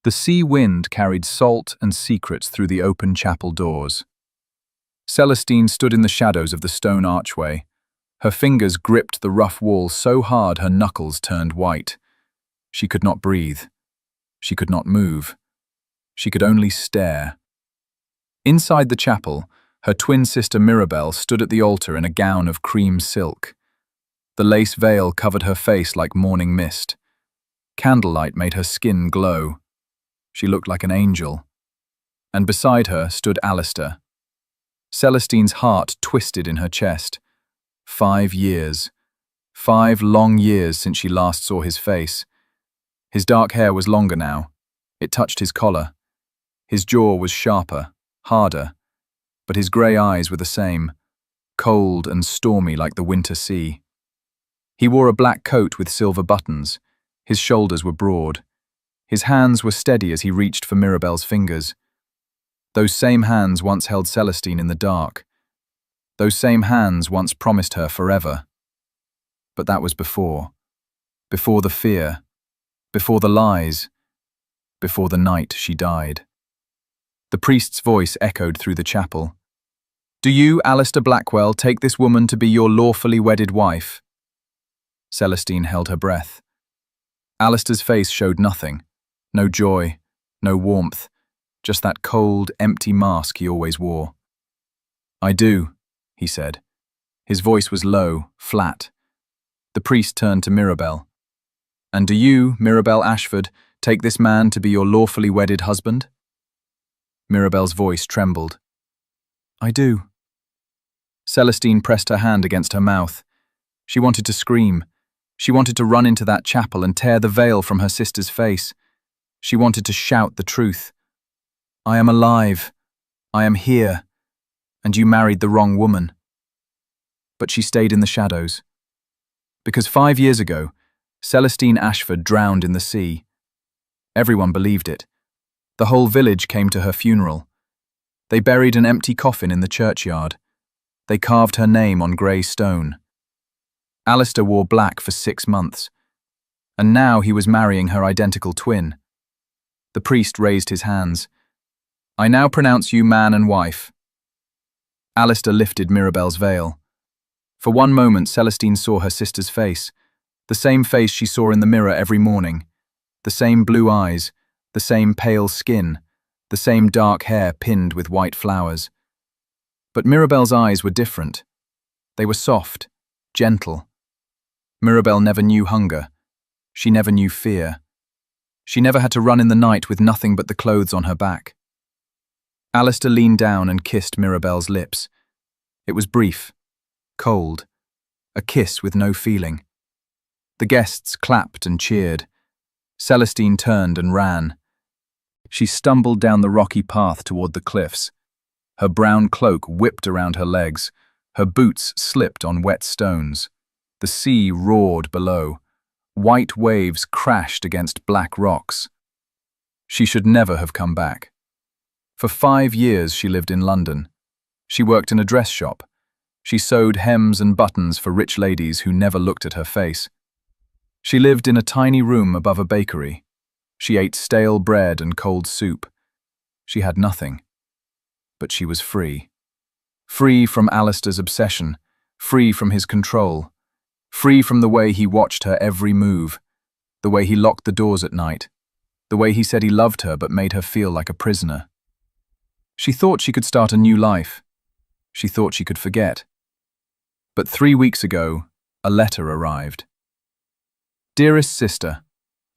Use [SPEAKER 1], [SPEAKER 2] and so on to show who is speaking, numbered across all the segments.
[SPEAKER 1] The sea wind carried salt and secrets through the open chapel doors. Celestine stood in the shadows of the stone archway. Her fingers gripped the rough wall so hard her knuckles turned white. She could not breathe. She could not move. She could only stare. Inside the chapel, her twin sister Mirabel stood at the altar in a gown of cream silk. The lace veil covered her face like morning mist. Candlelight made her skin glow. She looked like an angel. And beside her stood Alistair. Celestine's heart twisted in her chest. 5 years. 5 long years since she last saw his face. His dark hair was longer now. It touched his collar. His jaw was sharper, harder, but his grey eyes were the same, cold and stormy like the winter sea. He wore a black coat with silver buttons. His shoulders were broad. His hands were steady as he reached for Mirabel's fingers. Those same hands once held Celestine in the dark. Those same hands once promised her forever. But that was before. Before the fear. Before the lies. Before the night she died. The priest's voice echoed through the chapel. "Do you, Alistair Blackwell, take this woman to be your lawfully wedded wife?" Celestine held her breath. Alistair's face showed nothing. No joy, no warmth, just that cold, empty mask he always wore. "I do," he said. His voice was low, flat. The priest turned to Mirabel. "And do you, Mirabel Ashford, take this man to be your lawfully wedded husband?" Mirabel's voice trembled. "I do." Celestine pressed her hand against her mouth. She wanted to scream. She wanted to run into that chapel and tear the veil from her sister's face. She wanted to shout the truth. "I am alive. I am here. And you married the wrong woman." But she stayed in the shadows. Because 5 years ago, Celestine Ashford drowned in the sea. Everyone believed it. The whole village came to her funeral. They buried an empty coffin in the churchyard. They carved her name on grey stone. Alistair wore black for 6 months. And now he was marrying her identical twin. The priest raised his hands. "I now pronounce you man and wife." Alistair lifted Mirabel's veil. For one moment, Celestine saw her sister's face, the same face she saw in the mirror every morning, the same blue eyes, the same pale skin, the same dark hair pinned with white flowers. But Mirabel's eyes were different. They were soft, gentle. Mirabel never knew hunger. She never knew fear. She never had to run in the night with nothing but the clothes on her back. Alistair leaned down and kissed Mirabel's lips. It was brief, cold, a kiss with no feeling. The guests clapped and cheered. Celestine turned and ran. She stumbled down the rocky path toward the cliffs. Her brown cloak whipped around her legs. Her boots slipped on wet stones. The sea roared below. White waves crashed against black rocks. She should never have come back. For 5 years she lived in London. She worked in a dress shop. She sewed hems and buttons for rich ladies who never looked at her face. She lived in a tiny room above a bakery. She ate stale bread and cold soup. She had nothing. But she was free. Free from Alistair's obsession, free from his control, free from the way he watched her every move, the way he locked the doors at night, the way he said he loved her but made her feel like a prisoner. She thought she could start a new life. She thought she could forget. But 3 weeks ago, a letter arrived. "Dearest sister,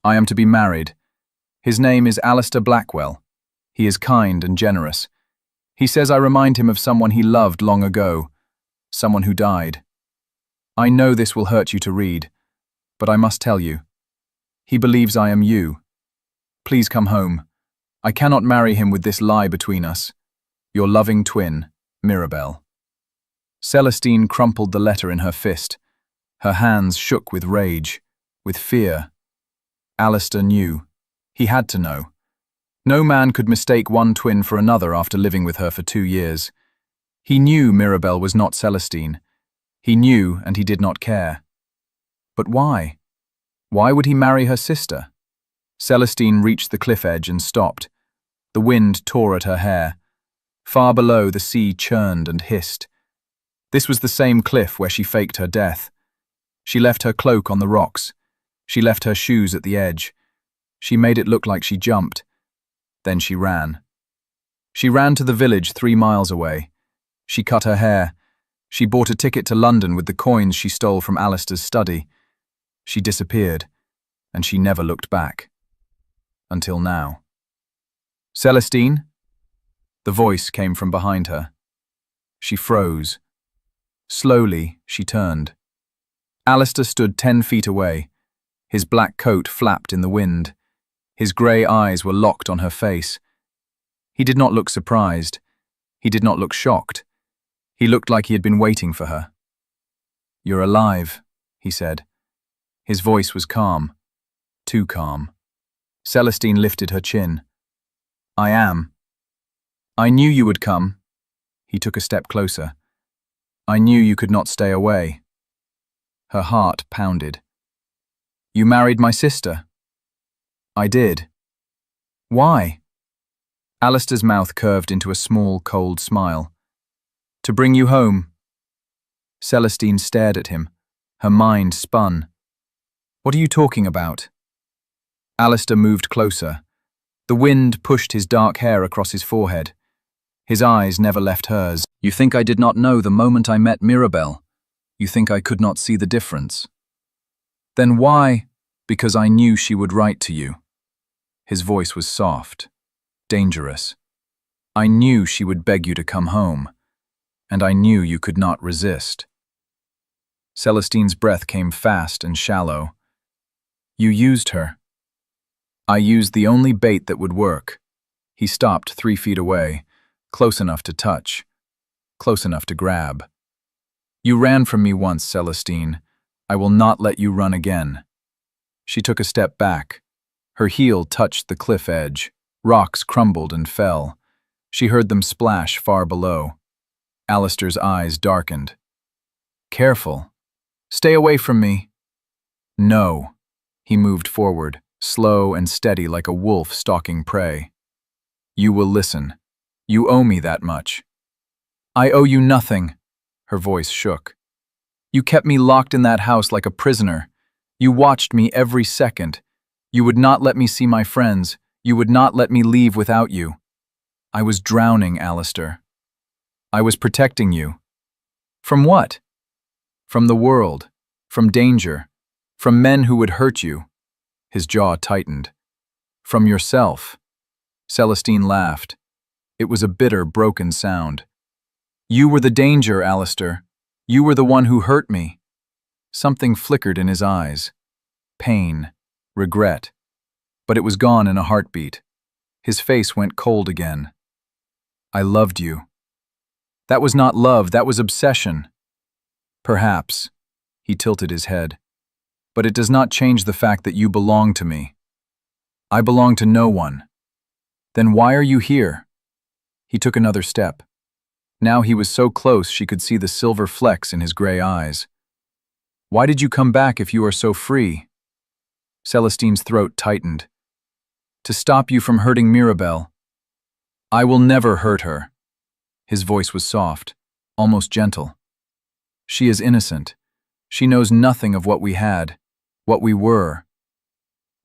[SPEAKER 1] I am to be married. His name is Alistair Blackwell. He is kind and generous. He says I remind him of someone he loved long ago, someone who died. I know this will hurt you to read, but I must tell you. He believes I am you. Please come home. I cannot marry him with this lie between us. Your loving twin, Mirabel." Celestine crumpled the letter in her fist. Her hands shook with rage, with fear. Alistair knew. He had to know. No man could mistake one twin for another after living with her for 2 years. He knew Mirabel was not Celestine. He knew, and he did not care. But why? Why would he marry her sister? Celestine reached the cliff edge and stopped. The wind tore at her hair. Far below, the sea churned and hissed. This was the same cliff where she faked her death. She left her cloak on the rocks. She left her shoes at the edge. She made it look like she jumped. Then she ran. She ran to the village 3 miles away. She cut her hair. She bought a ticket to London with the coins she stole from Alistair's study. She disappeared, and she never looked back. Until now. "Celestine?" The voice came from behind her. She froze. Slowly, she turned. Alistair stood 10 feet away. His black coat flapped in the wind. His grey eyes were locked on her face. He did not look surprised. He did not look shocked. He looked like he had been waiting for her. "You're alive," he said. His voice was calm. Too calm. Celestine lifted her chin. "I am. I knew you would come." He took a step closer. "I knew you could not stay away." Her heart pounded. "You married my sister." "I did." "Why?" Alistair's mouth curved into a small, cold smile. "To bring you home." Celestine stared at him. Her mind spun. "What are you talking about?" Alistair moved closer. The wind pushed his dark hair across his forehead. His eyes never left hers. "You think I did not know the moment I met Mirabelle? You think I could not see the difference?" "Then why?" "Because I knew she would write to you." His voice was soft, dangerous. "I knew she would beg you to come home, and I knew you could not resist." Celestine's breath came fast and shallow. "You used her." "I used the only bait that would work." He stopped 3 feet away, close enough to touch, close enough to grab. "You ran from me once, Celestine. I will not let you run again." She took a step back. Her heel touched the cliff edge. Rocks crumbled and fell. She heard them splash far below. Alistair's eyes darkened. "Careful. Stay away from me." "No." He moved forward, slow and steady like a wolf stalking prey. "You will listen. You owe me that much." "I owe you nothing." Her voice shook. "You kept me locked in that house like a prisoner. You watched me every second. You would not let me see my friends. You would not let me leave without you. I was drowning, Alistair. I was protecting you." "From what?" "From the world. From danger. From men who would hurt you." His jaw tightened. "From yourself." Celestine laughed. It was a bitter, broken sound. "You were the danger, Alistair. You were the one who hurt me." Something flickered in his eyes. Pain. Regret. But it was gone in a heartbeat. His face went cold again. "I loved you." "That was not love, that was obsession." "Perhaps." He tilted his head. "But it does not change the fact that you belong to me." "I belong to no one." "Then why are you here?" He took another step. Now he was so close she could see the silver flecks in his gray eyes. "Why did you come back if you are so free?" Celestine's throat tightened. "To stop you from hurting Mirabelle." "I will never hurt her." His voice was soft, almost gentle. "She is innocent. She knows nothing of what we had, what we were."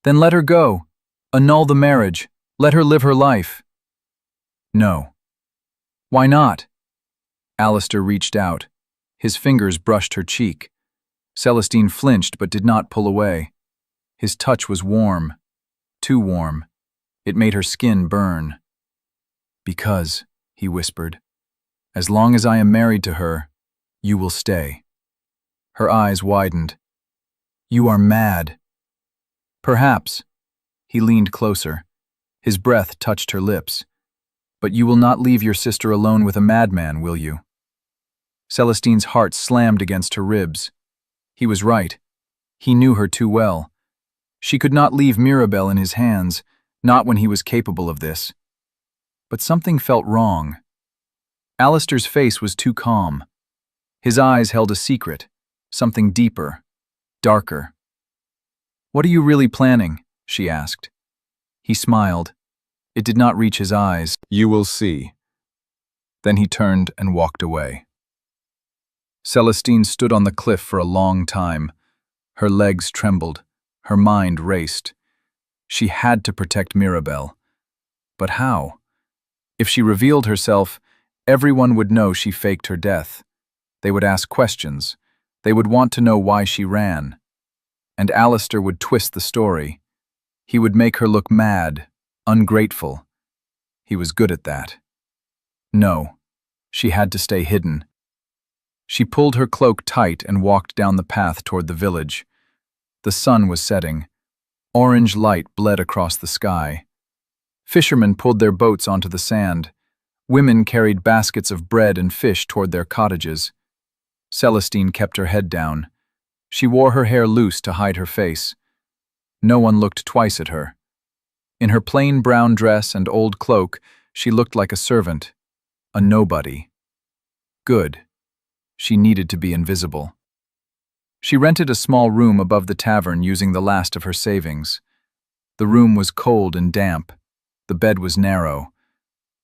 [SPEAKER 1] "Then let her go. Annul the marriage. Let her live her life." "No." "Why not?" Alistair reached out. His fingers brushed her cheek. Celestine flinched but did not pull away. His touch was warm. Too warm. It made her skin burn. "Because," he whispered, "as long as I am married to her, you will stay." Her eyes widened. "You are mad." "Perhaps." He leaned closer. His breath touched her lips. "But you will not leave your sister alone with a madman, will you?" Celestine's heart slammed against her ribs. He was right. He knew her too well. She could not leave Mirabelle in his hands, not when he was capable of this. But something felt wrong. Alistair's face was too calm. His eyes held a secret, something deeper, darker. "What are you really planning?" she asked. He smiled. It did not reach his eyes. "You will see." Then he turned and walked away. Celestine stood on the cliff for a long time. Her legs trembled. Her mind raced. She had to protect Mirabel. But how? If she revealed herself, everyone would know she faked her death. They would ask questions. They would want to know why she ran. And Alistair would twist the story. He would make her look mad, ungrateful. He was good at that. No, she had to stay hidden. She pulled her cloak tight and walked down the path toward the village. The sun was setting. Orange light bled across the sky. Fishermen pulled their boats onto the sand. Women carried baskets of bread and fish toward their cottages. Celestine kept her head down. She wore her hair loose to hide her face. No one looked twice at her. In her plain brown dress and old cloak, she looked like a servant, a nobody. Good. She needed to be invisible. She rented a small room above the tavern using the last of her savings. The room was cold and damp. The bed was narrow.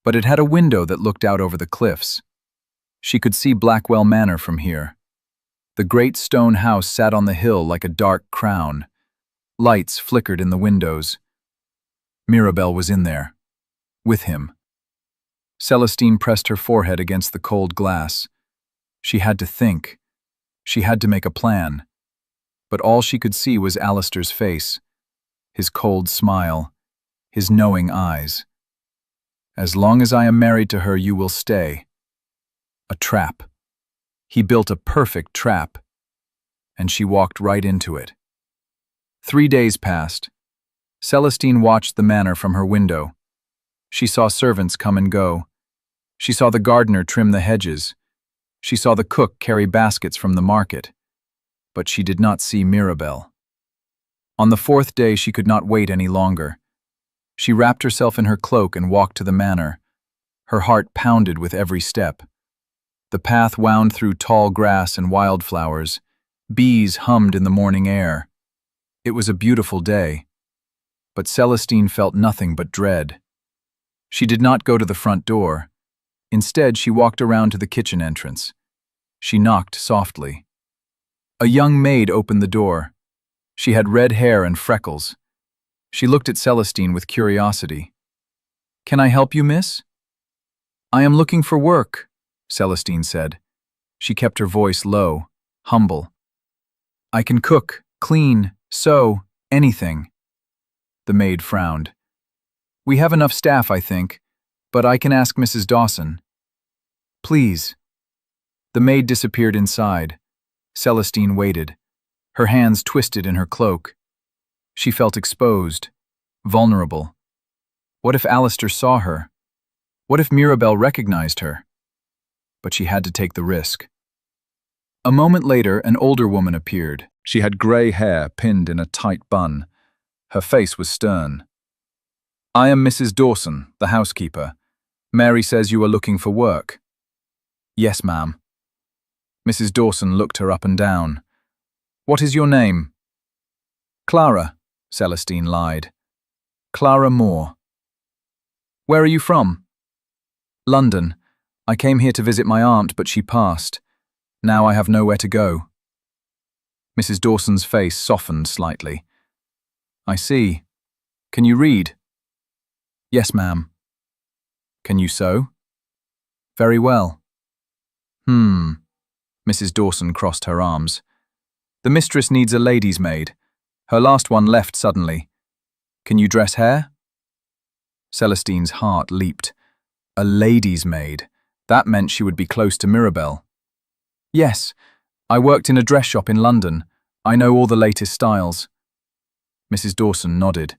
[SPEAKER 1] But it had a window that looked out over the cliffs. She could see Blackwell Manor from here. The great stone house sat on the hill like a dark crown. Lights flickered in the windows. Mirabel was in there. With him. Celestine pressed her forehead against the cold glass. She had to think. She had to make a plan. But all she could see was Alistair's face, his cold smile, his knowing eyes. "As long as I am married to her, you will stay." A trap. He built a perfect trap. And she walked right into it. 3 days passed. Celestine watched the manor from her window. She saw servants come and go. She saw the gardener trim the hedges. She saw the cook carry baskets from the market. But she did not see Mirabel. On the 4th day, she could not wait any longer. She wrapped herself in her cloak and walked to the manor. Her heart pounded with every step. The path wound through tall grass and wildflowers. Bees hummed in the morning air. It was a beautiful day. But Celestine felt nothing but dread. She did not go to the front door. Instead, she walked around to the kitchen entrance. She knocked softly. A young maid opened the door. She had red hair and freckles. She looked at Celestine with curiosity. "Can I help you, miss?" "I am looking for work," Celestine said. She kept her voice low, humble. "I can cook, clean, sew, anything." The maid frowned. "We have enough staff, I think, but I can ask Mrs. Dawson." "Please." The maid disappeared inside. Celestine waited. Her hands twisted in her cloak. She felt exposed, vulnerable. What if Alistair saw her? What if Mirabel recognized her? But she had to take the risk. A moment later, an older woman appeared. She had gray hair pinned in a tight bun. Her face was stern. "I am Mrs. Dawson, the housekeeper. Mary says you are looking for work." "Yes, ma'am." Mrs. Dawson looked her up and down. "What is your name?" "Clara," Celestine lied. "Clara Moore." "Where are you from?" "London. I came here to visit my aunt, but she passed. Now I have nowhere to go." Mrs. Dawson's face softened slightly. "I see. Can you read?" "Yes, ma'am." "Can you sew?" "Very well." Mrs. Dawson crossed her arms. "The mistress needs a lady's maid. Her last one left suddenly. Can you dress hair?" Celestine's heart leaped. A lady's maid. That meant she would be close to Mirabel. "Yes, I worked in a dress shop in London. I know all the latest styles." Mrs. Dawson nodded.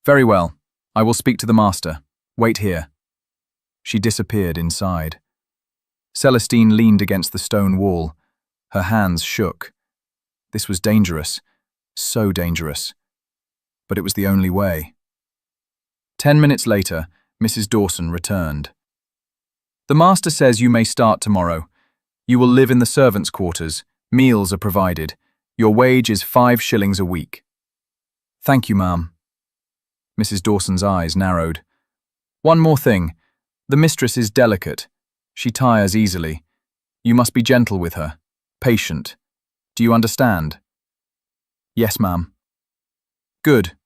[SPEAKER 1] "Very well. I will speak to the master. Wait here." She disappeared inside. Celestine leaned against the stone wall. Her hands shook. This was dangerous. So dangerous. But it was the only way. 10 minutes later, Mrs. Dawson returned. "The master says you may start tomorrow. You will live in the servants' quarters. Meals are provided. Your wage is 5 shillings a week." "Thank you, ma'am." Mrs. Dawson's eyes narrowed. One more thing. The mistress is delicate. She tires easily. You must be gentle with her. Patient. Do you understand? Yes, ma'am. Good.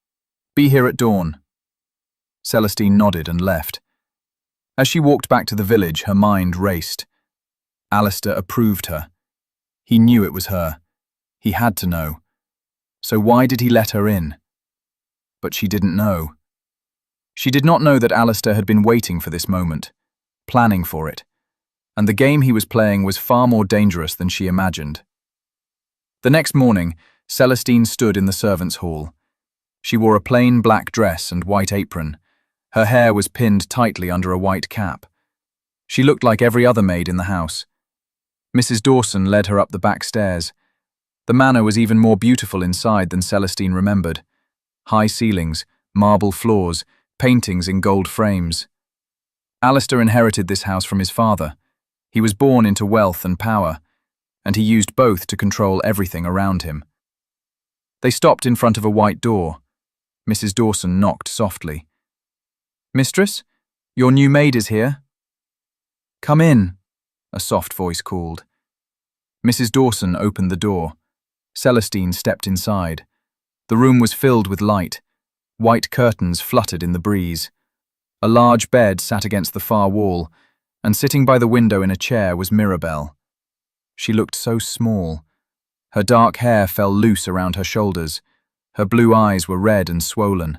[SPEAKER 1] Be here at dawn. Celestine nodded and left. As she walked back to the village, her mind raced. Alistair approved her. He knew it was her. He had to know. So why did he let her in? But she didn't know. She did not know that Alistair had been waiting for this moment, planning for it, and the game he was playing was far more dangerous than she imagined. The next morning, Celestine stood in the servants' hall. She wore a plain black dress and white apron. Her hair was pinned tightly under a white cap. She looked like every other maid in the house. Mrs. Dawson led her up the back stairs. The manor was even more beautiful inside than Celestine remembered. High ceilings, marble floors, paintings in gold frames. Alistair inherited this house from his father. He was born into wealth and power, and he used both to control everything around him. They stopped in front of a white door. Mrs. Dawson knocked softly. Mistress, your new maid is here. Come in, a soft voice called. Mrs. Dawson opened the door. Celestine stepped inside. The room was filled with light. White curtains fluttered in the breeze. A large bed sat against the far wall, and sitting by the window in a chair was Mirabelle. She looked so small. Her dark hair fell loose around her shoulders. Her blue eyes were red and swollen.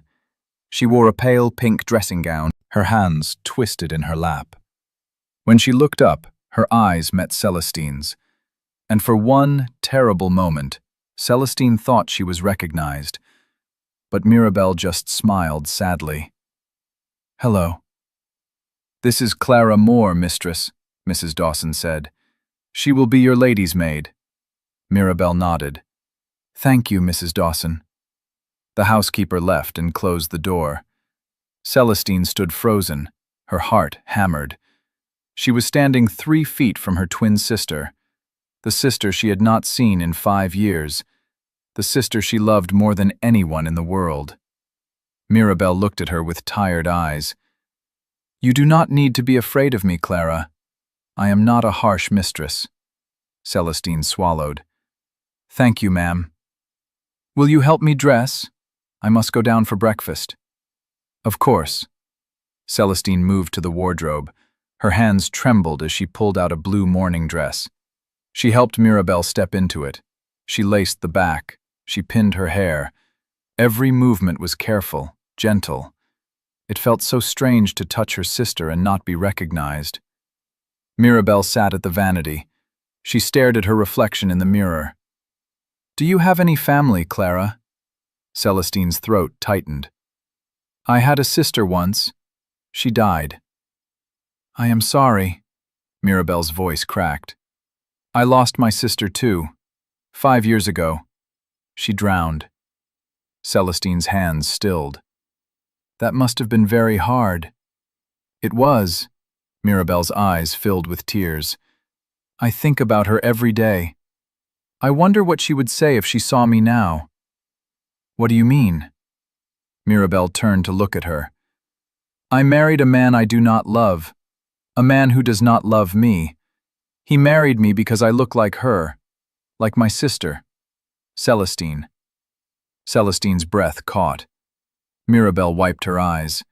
[SPEAKER 1] She wore a pale pink dressing gown, her hands twisted in her lap. When she looked up, her eyes met Celestine's, and for one terrible moment, Celestine thought she was recognized, but Mirabelle just smiled sadly. Hello. This is Clara Moore, mistress, Mrs. Dawson said. She will be your lady's maid. Mirabelle nodded. Thank you, Mrs. Dawson. The housekeeper left and closed the door. Celestine stood frozen, her heart hammered. She was standing 3 feet from her twin sister, the sister she had not seen in 5 years, the sister she loved more than anyone in the world. Mirabelle looked at her with tired eyes. You do not need to be afraid of me, Clara. I am not a harsh mistress. Celestine swallowed. Thank you, ma'am. Will you help me dress? I must go down for breakfast. Of course. Celestine moved to the wardrobe. Her hands trembled as she pulled out a blue morning dress. She helped Mirabelle step into it. She laced the back. She pinned her hair. Every movement was careful, gentle. It felt so strange to touch her sister and not be recognized. Mirabelle sat at the vanity. She stared at her reflection in the mirror. Do you have any family, Clara? Celestine's throat tightened. I had a sister once. She died. I am sorry. Mirabelle's voice cracked. I lost my sister too, 5 years ago. She drowned. Celestine's hands stilled. That must have been very hard. It was. Mirabelle's eyes filled with tears. I think about her every day. I wonder what she would say if she saw me now. What do you mean? Mirabelle turned to look at her. I married a man I do not love, a man who does not love me. He married me because I look like her, like my sister, Celestine. Celestine's breath caught. Mirabelle wiped her eyes.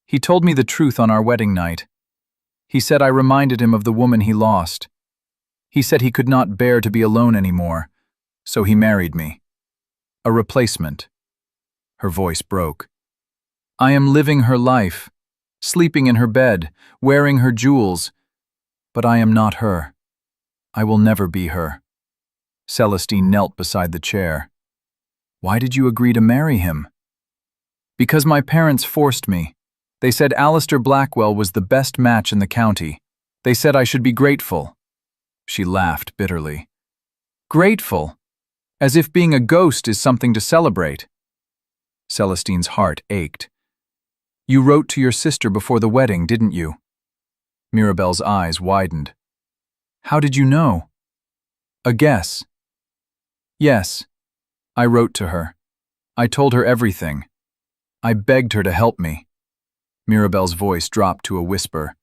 [SPEAKER 1] He told me the truth on our wedding night. He said I reminded him of the woman he lost. He said he could not bear to be alone anymore, so he married me. A replacement. Her voice broke. I am living her life, sleeping in her bed, wearing her jewels, but I am not her. I will never be her. Celestine knelt beside the chair. Why did you agree to marry him? Because my parents forced me. They said Alistair Blackwell was the best match in the county. They said I should be grateful. She laughed bitterly. Grateful? As if being a ghost is something to celebrate. Celestine's heart ached. You wrote to your sister before the wedding, didn't you? Mirabelle's eyes widened. How did you know? A guess. Yes. I wrote to her. I told her everything. I begged her to help me. Mirabel's voice dropped to a whisper.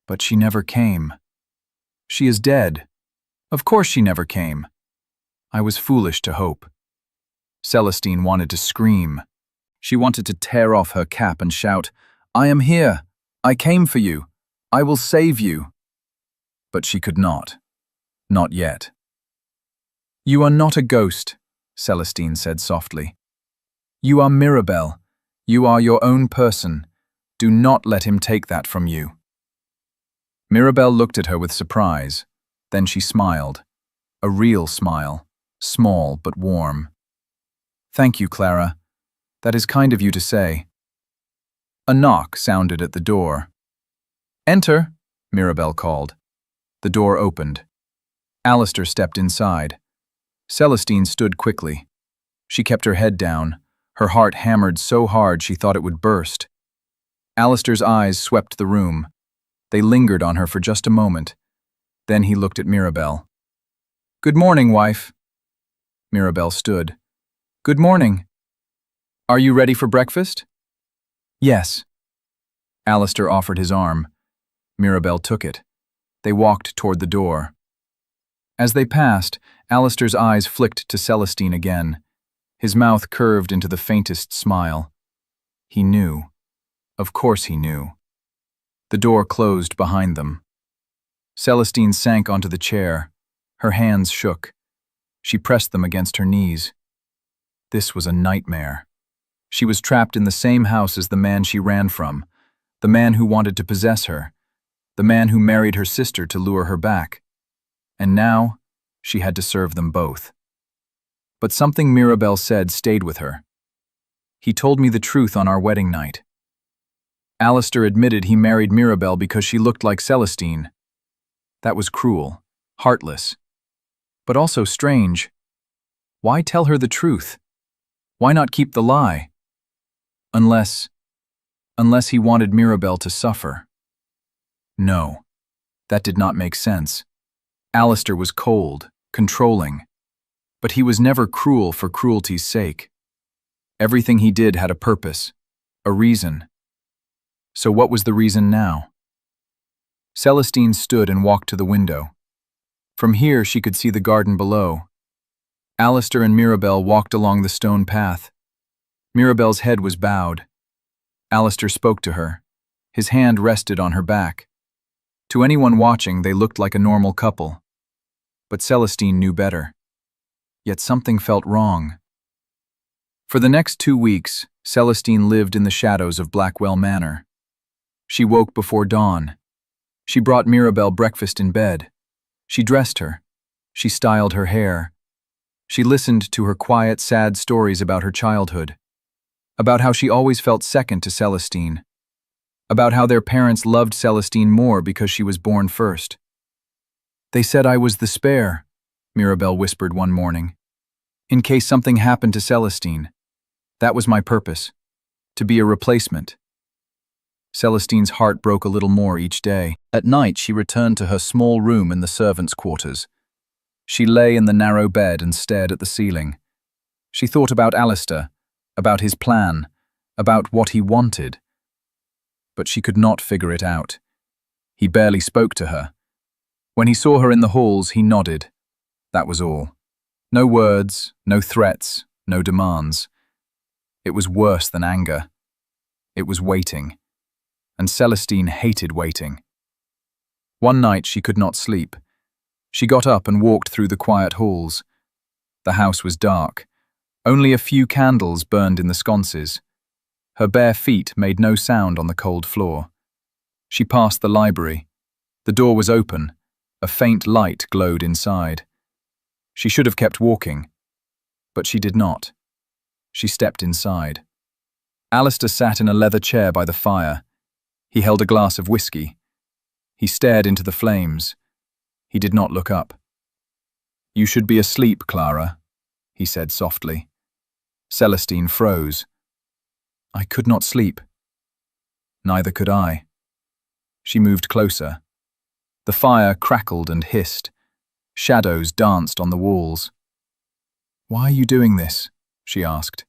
[SPEAKER 1] But she never came. She is dead. Of course she never came. I was foolish to hope. Celestine wanted to scream. She wanted to tear off her cap and shout, "I am here! I came for you! I will save you!" But she could not. Not yet. "You are not a ghost," Celestine said softly. "You are Mirabel. You are your own person. Do not let him take that from you." Mirabel looked at her with surprise. Then she smiled. A real smile, small but warm. "Thank you, Clara. That is kind of you to say." A knock sounded at the door. "Enter," Mirabel called. The door opened. Alistair stepped inside. Celestine stood quickly. She kept her head down, her heart hammered so hard she thought it would burst. Alistair's eyes swept the room. They lingered on her for just a moment. Then he looked at Mirabel. "Good morning, wife." Mirabel stood. "Good morning. Are you ready for breakfast?" "Yes." Alistair offered his arm. Mirabel took it. They walked toward the door. As they passed, Alistair's eyes flicked to Celestine again. His mouth curved into the faintest smile. He knew. Of course he knew. The door closed behind them. Celestine sank onto the chair. Her hands shook. She pressed them against her knees. This was a nightmare. She was trapped in the same house as the man she ran from, the man who wanted to possess her, the man who married her sister to lure her back. And now, she had to serve them both. But something Mirabel said stayed with her. "He told me the truth on our wedding night." Alistair admitted he married Mirabel because she looked like Celestine. That was cruel, heartless, but also strange. Why tell her the truth? Why not keep the lie? Unless he wanted Mirabel to suffer. No, that did not make sense. Alistair was cold, controlling, but he was never cruel for cruelty's sake. Everything he did had a purpose, a reason. So what was the reason now? Celestine stood and walked to the window. From here she could see the garden below. Alistair and Mirabel walked along the stone path. Mirabel's head was bowed. Alistair spoke to her. His hand rested on her back. To anyone watching, they looked like a normal couple. But Celestine knew better. Yet something felt wrong. For the next 2 weeks, Celestine lived in the shadows of Blackwell Manor. She woke before dawn. She brought Mirabel breakfast in bed. She dressed her. She styled her hair. She listened to her quiet, sad stories about her childhood. About how she always felt second to Celestine. About how their parents loved Celestine more because she was born first. "They said I was the spare," Mirabel whispered one morning. "In case something happened to Celestine. That was my purpose. To be a replacement." Celestine's heart broke a little more each day. At night, she returned to her small room in the servants' quarters. She lay in the narrow bed and stared at the ceiling. She thought about Alistair, about his plan, about what he wanted. But she could not figure it out. He barely spoke to her. When he saw her in the halls, he nodded. That was all. No words, no threats, no demands. It was worse than anger. It was waiting. And Celestine hated waiting. One night she could not sleep. She got up and walked through the quiet halls. The house was dark. Only a few candles burned in the sconces. Her bare feet made no sound on the cold floor. She passed the library. The door was open. A faint light glowed inside. She should have kept walking, but she did not. She stepped inside. Alistair sat in a leather chair by the fire. He held a glass of whiskey. He stared into the flames. He did not look up. "You should be asleep, Clara," he said softly. Celestine froze. I could not sleep. Neither could I. She moved closer. The fire crackled and hissed. Shadows danced on the walls. "Why are you doing this?" she asked.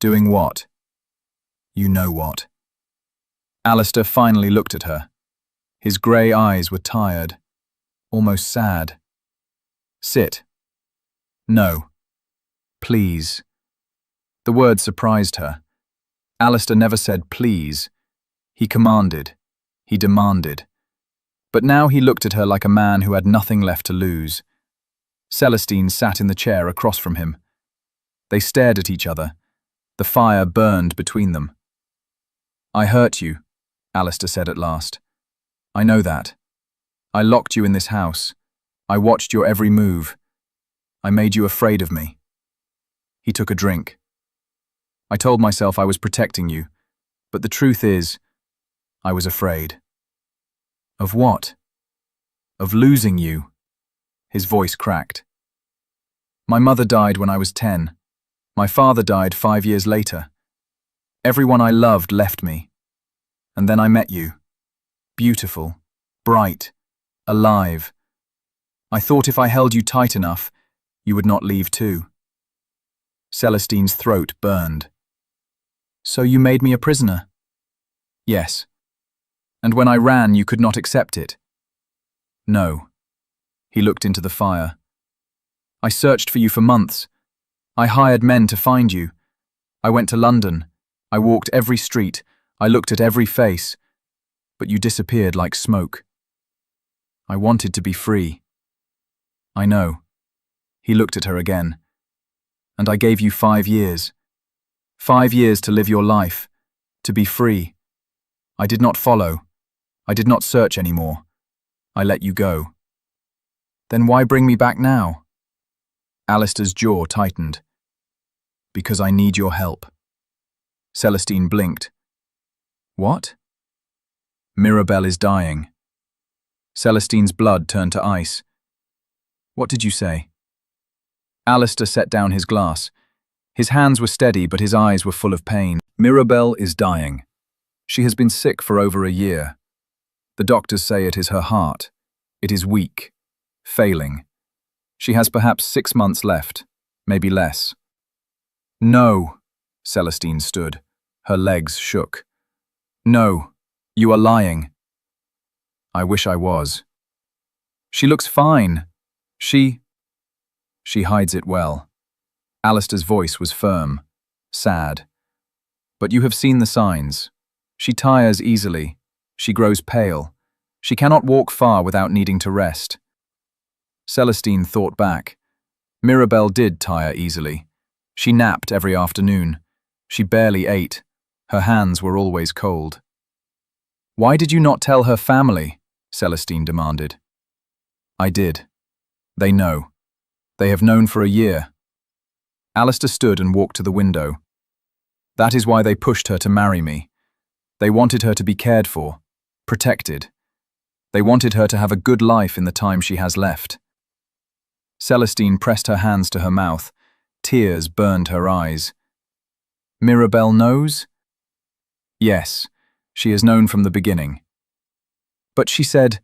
[SPEAKER 1] "Doing what?" You know what? Alistair finally looked at her. His grey eyes were tired, almost sad. Sit. No. Please. The word surprised her. Alistair never said please. He commanded. He demanded. But now he looked at her like a man who had nothing left to lose. Celestine sat in the chair across from him. They stared at each other. The fire burned between them. I hurt you, Alistair said at last. I know that. I locked you in this house. I watched your every move. I made you afraid of me. He took a drink. I told myself I was protecting you, but the truth is, I was afraid. Of what? Of losing you. His voice cracked. My mother died when I was 10. My father died 5 years later. Everyone I loved left me. And then I met you. Beautiful, bright, alive. I thought if I held you tight enough, you would not leave too. Celestine's throat burned. So you made me a prisoner? Yes. And when I ran, you could not accept it? No. He looked into the fire. I searched for you for months. I hired men to find you. I went to London. I walked every street. I looked at every face. But you disappeared like smoke. I wanted to be free. I know. He looked at her again. And I gave you 5 years. 5 years to live your life, to be free. I did not follow. I did not search anymore. I let you go. Then why bring me back now? Alistair's jaw tightened. Because I need your help. Celestine blinked. What? Mirabelle is dying. Celestine's blood turned to ice. What did you say? Alistair set down his glass. His hands were steady, but his eyes were full of pain. Mirabelle is dying. She has been sick for over a year. The doctors say it is her heart. It is weak, failing. She has perhaps 6 months left, maybe less. No, Celestine stood. Her legs shook. No, you are lying. I wish I was. She looks fine. She hides it well. Alistair's voice was firm, sad. But you have seen the signs. She tires easily. She grows pale. She cannot walk far without needing to rest. Celestine thought back. Mirabelle did tire easily. She napped every afternoon. She barely ate. Her hands were always cold. Why did you not tell her family? Celestine demanded. I did. They know. They have known for a year. Alistair stood and walked to the window. That is why they pushed her to marry me. They wanted her to be cared for, protected. They wanted her to have a good life in the time she has left. Celestine pressed her hands to her mouth. Tears burned her eyes. Mirabelle knows? Yes, she has known from the beginning. But she said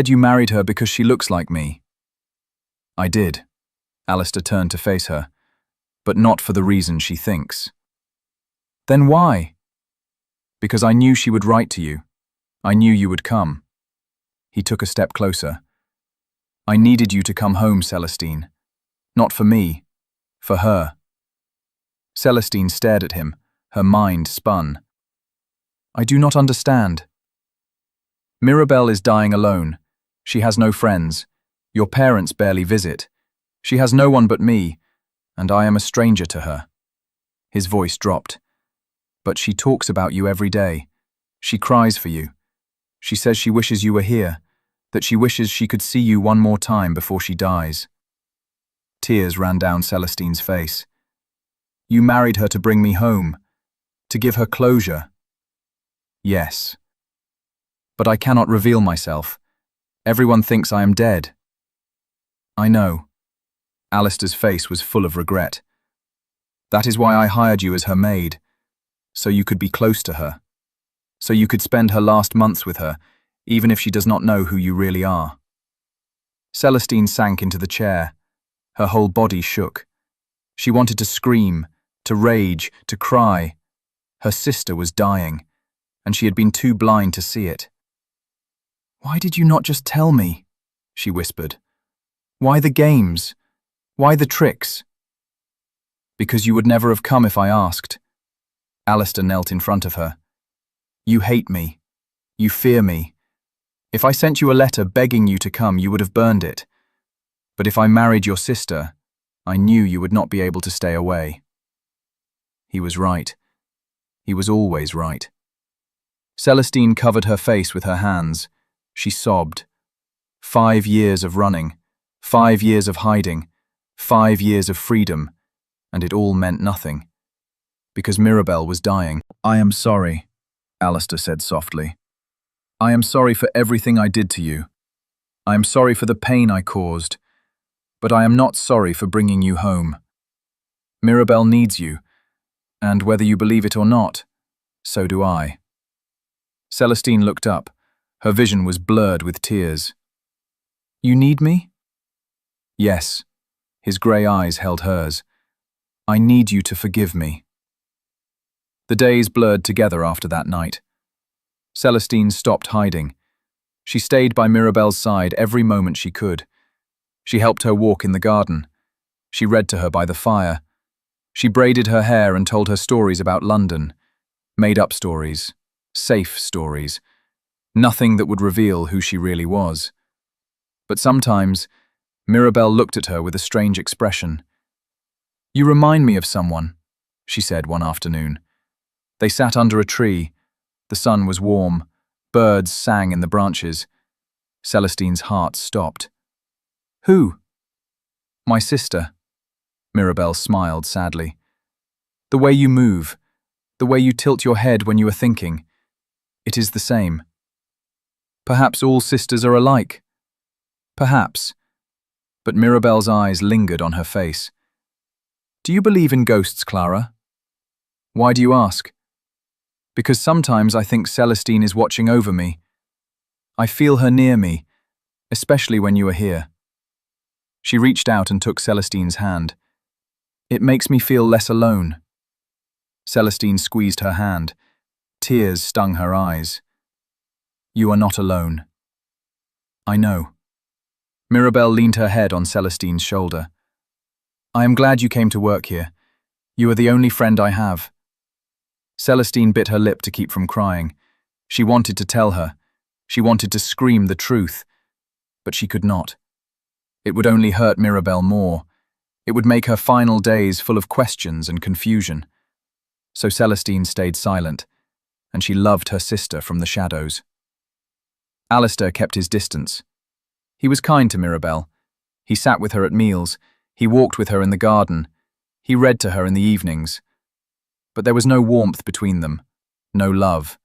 [SPEAKER 1] you married her because she looks like me. I did. Alistair turned to face her, but not for the reason she thinks. Then why? Because I knew she would write to you. I knew you would come. He took a step closer. I needed you to come home, Celestine. Not for me, for her. Celestine stared at him, her mind spun. I do not understand. Mirabelle is dying alone. She has no friends. Your parents barely visit. She has no one but me, and I am a stranger to her. His voice dropped. But she talks about you every day. She cries for you. She says she wishes you were here, that she wishes she could see you one more time before she dies. Tears ran down Celestine's face. You married her to bring me home, to give her closure. Yes. But I cannot reveal myself. Everyone thinks I am dead. I know. Alistair's face was full of regret. That is why I hired you as her maid, so you could be close to her, so you could spend her last months with her, even if she does not know who you really are. Celestine sank into the chair. Her whole body shook. She wanted to scream, to rage, to cry, Her sister was dying, and she had been too blind to see it. "Why did you not just tell me?" she whispered. "Why the games? Why the tricks?" "Because you would never have come if I asked." Alistair knelt in front of her. "You hate me. You fear me. If I sent you a letter begging you to come, you would have burned it. But if I married your sister, I knew you would not be able to stay away." He was right. He was always right. Celestine covered her face with her hands. She sobbed. 5 years of running, 5 years of hiding, 5 years of freedom, and it all meant nothing. Because Mirabel was dying. "I am sorry," Alistair said softly. "I am sorry for everything I did to you. I am sorry for the pain I caused. But I am not sorry for bringing you home. Mirabel needs you, and whether you believe it or not, so do I." Celestine looked up. Her vision was blurred with tears. "You need me?" "Yes." His grey eyes held hers. "I need you to forgive me." The days blurred together after that night. Celestine stopped hiding. She stayed by Mirabel's side every moment she could. She helped her walk in the garden. She read to her by the fire. She braided her hair and told her stories about London. Made-up stories. Safe stories. Nothing that would reveal who she really was. But sometimes, Mirabel looked at her with a strange expression. "You remind me of someone," she said one afternoon. They sat under a tree. The sun was warm. Birds sang in the branches. Celestine's heart stopped. "Who?" "My sister." Mirabel smiled sadly. "The way you move, the way you tilt your head when you are thinking, it is the same. Perhaps all sisters are alike. Perhaps." But Mirabel's eyes lingered on her face. "Do you believe in ghosts, Clara?" "Why do you ask?" "Because sometimes I think Celestine is watching over me. I feel her near me, especially when you are here." She reached out and took Celestine's hand. "It makes me feel less alone." Celestine squeezed her hand. Tears stung her eyes. "You are not alone." "I know." Mirabel leaned her head on Celestine's shoulder. "I am glad you came to work here. You are the only friend I have." Celestine bit her lip to keep from crying. She wanted to tell her. She wanted to scream the truth. But she could not. It would only hurt Mirabel more. It would make her final days full of questions and confusion. So Celestine stayed silent, and she loved her sister from the shadows. Alistair kept his distance. He was kind to Mirabel. He sat with her at meals. He walked with her in the garden. He read to her in the evenings. But there was no warmth between them, no love.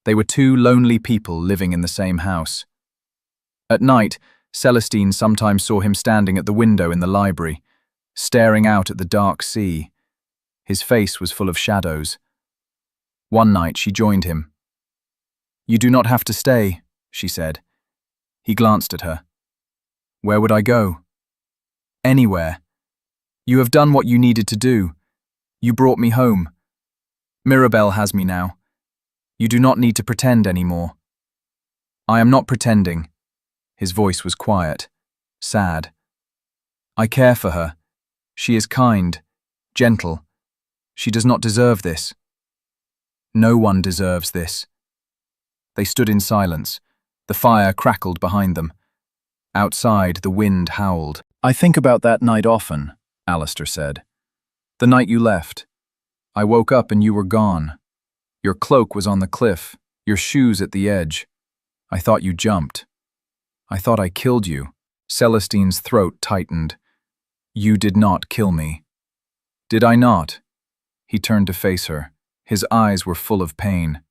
[SPEAKER 1] They were two lonely people living in the same house. At night, Celestine sometimes saw him standing at the window in the library, staring out at the dark sea. His face was full of shadows. One night she joined him. "You do not have to stay," she said. He glanced at her. "Where would I go?" "Anywhere. You have done what you needed to do. You brought me home. Mirabel has me now. You do not need to pretend anymore." "I am not pretending." His voice was quiet, sad. "I care for her. She is kind, gentle. She does not deserve this." "No one deserves this." They stood in silence. The fire crackled behind them. Outside, the wind howled. "I think about that night often," Alistair said. "The night you left. I woke up and you were gone. Your cloak was on the cliff, your shoes at the edge. I thought you jumped. I thought I killed you." Celestine's throat tightened. "You did not kill me." "Did I not?" He turned to face her. His eyes were full of pain.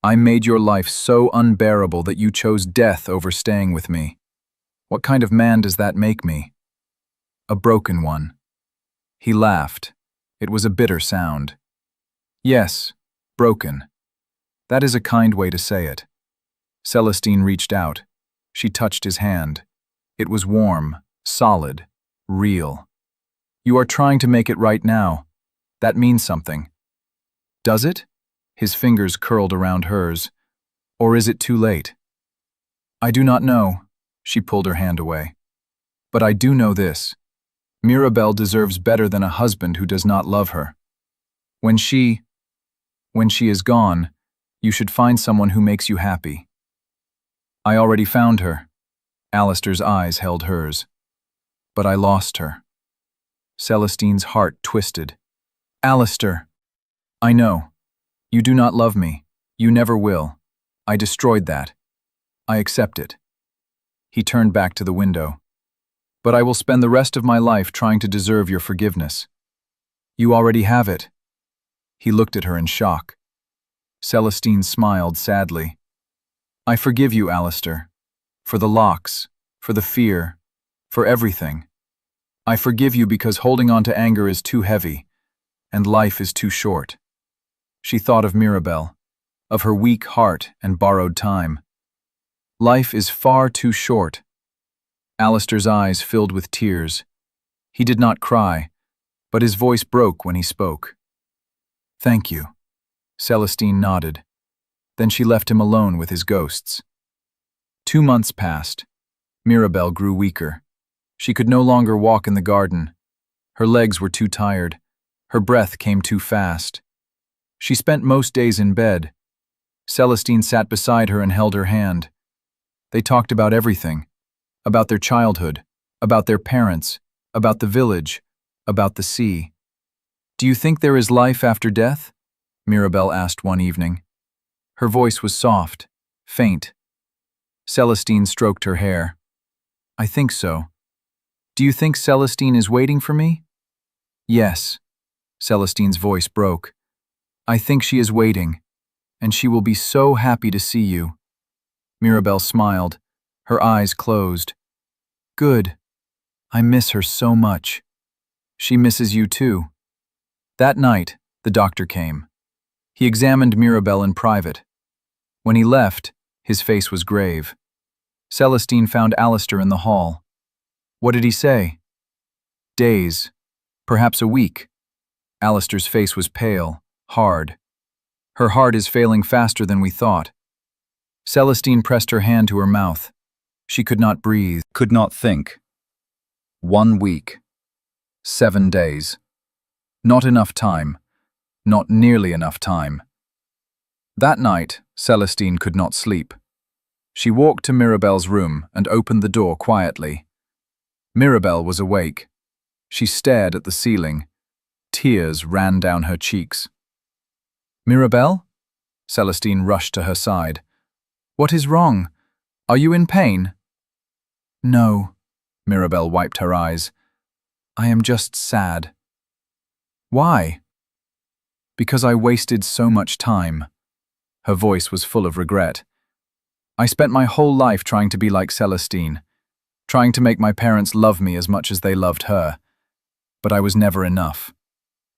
[SPEAKER 1] "I made your life so unbearable that you chose death over staying with me. What kind of man does that make me?" "A broken one." He laughed. It was a bitter sound. "Yes, broken. That is a kind way to say it." Celestine reached out. She touched his hand. It was warm, solid, real. "You are trying to make it right now. That means something." Does it? His fingers curled around hers. Or is it too late? I do not know. She pulled her hand away. But I do know this. Mirabelle deserves better than a husband who does not love her. When she is gone, you should find someone who makes you happy. I already found her. Alistair's eyes held hers. But I lost her. Celestine's heart twisted. Alistair, I know. You do not love me. You never will. I destroyed that. I accept it. He turned back to the window. But I will spend the rest of my life trying to deserve your forgiveness. You already have it. He looked at her in shock. Celestine smiled sadly. I forgive you, Alistair. For the locks, for the fear, for everything. I forgive you because holding on to anger is too heavy, and life is too short. She thought of Mirabelle, of her weak heart and borrowed time. Life is far too short. Alistair's eyes filled with tears. He did not cry, but his voice broke when he spoke. Thank you. Celestine nodded. Then she left him alone with his ghosts. 2 months passed. Mirabelle grew weaker. She could no longer walk in the garden. Her legs were too tired. Her breath came too fast. She spent most days in bed. Celestine sat beside her and held her hand. They talked about everything. About their childhood, about their parents, about the village, about the sea. Do you think there is life after death? Mirabelle asked one evening. Her voice was soft, faint. Celestine stroked her hair. I think so. Do you think Celestine is waiting for me? Yes. Celestine's voice broke. I think she is waiting, and she will be so happy to see you. Mirabelle smiled, her eyes closed. Good. I miss her so much. She misses you too. That night, the doctor came. He examined Mirabelle in private. When he left, his face was grave. Celestine found Alistair in the hall. What did he say? Days, perhaps a week. Alistair's face was pale, hard. Her heart is failing faster than we thought. Celestine pressed her hand to her mouth. She could not breathe, could not think. 1 week. 7 days. Not enough time. Not nearly enough time. That night, Celestine could not sleep. She walked to Mirabelle's room and opened the door quietly. Mirabelle was awake. She stared at the ceiling. Tears ran down her cheeks. Mirabelle? Celestine rushed to her side. What is wrong? Are you in pain? No. Mirabelle wiped her eyes. I am just sad. Why? Because I wasted so much time. Her voice was full of regret. I spent my whole life trying to be like Celestine, trying to make my parents love me as much as they loved her. But I was never enough.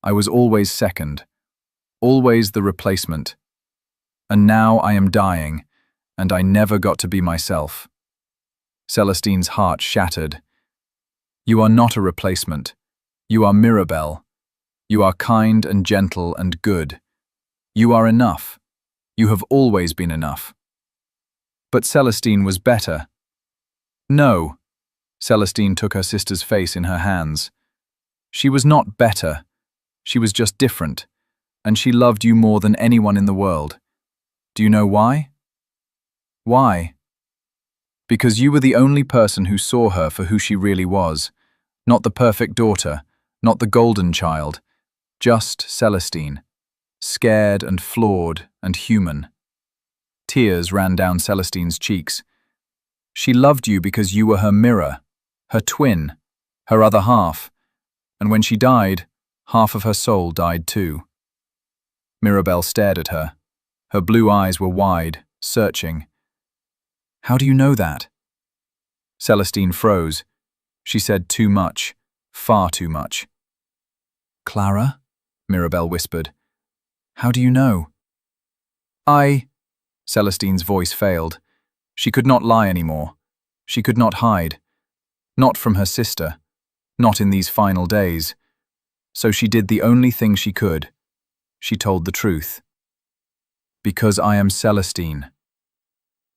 [SPEAKER 1] I was always second, always the replacement. And now I am dying, and I never got to be myself. Celestine's heart shattered. You are not a replacement. You are Mirabelle. You are kind and gentle and good. You are enough. You have always been enough. But Celestine was better. No. Celestine took her sister's face in her hands. She was not better. She was just different, and she loved you more than anyone in the world. Do you know why? Why? Because you were the only person who saw her for who she really was, not the perfect daughter, not the golden child, just Celestine, scared and flawed and human. Tears ran down Celestine's cheeks. She loved you because you were her mirror, her twin, her other half, and when she died, half of her soul died too. Mirabelle stared at her. Her blue eyes were wide, searching. How do you know that? Celestine froze. She said too much, far too much. Clara? Mirabelle whispered. How do you know? Celestine's voice failed. She could not lie anymore. She could not hide. Not from her sister. Not in these final days. So she did the only thing she could. she told the truth. Because I am Celestine.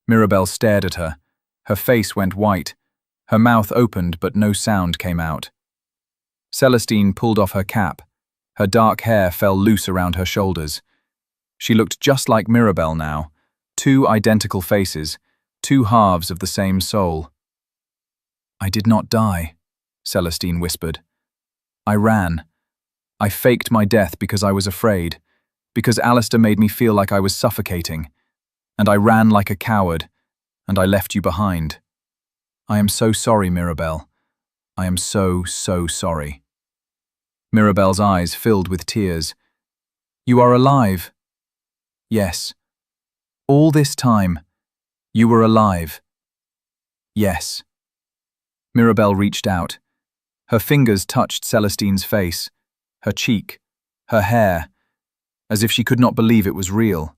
[SPEAKER 1] Mirabel stared at her. Her face went white. Her mouth opened, but no sound came out. Celestine pulled off her cap. Her dark hair fell loose around her shoulders. She looked just like Mirabel now. Two identical faces, two halves of the same soul. I did not die, Celestine whispered. I ran. I faked my death because I was afraid, because Alistair made me feel like I was suffocating. And I ran like a coward, and I left you behind. I am so sorry, Mirabel. I am so sorry. Mirabel's eyes filled with tears. You are alive. Yes. All this time, you were alive. Yes. Mirabel reached out. Her fingers touched Celestine's face, her cheek, her hair, as if she could not believe it was real.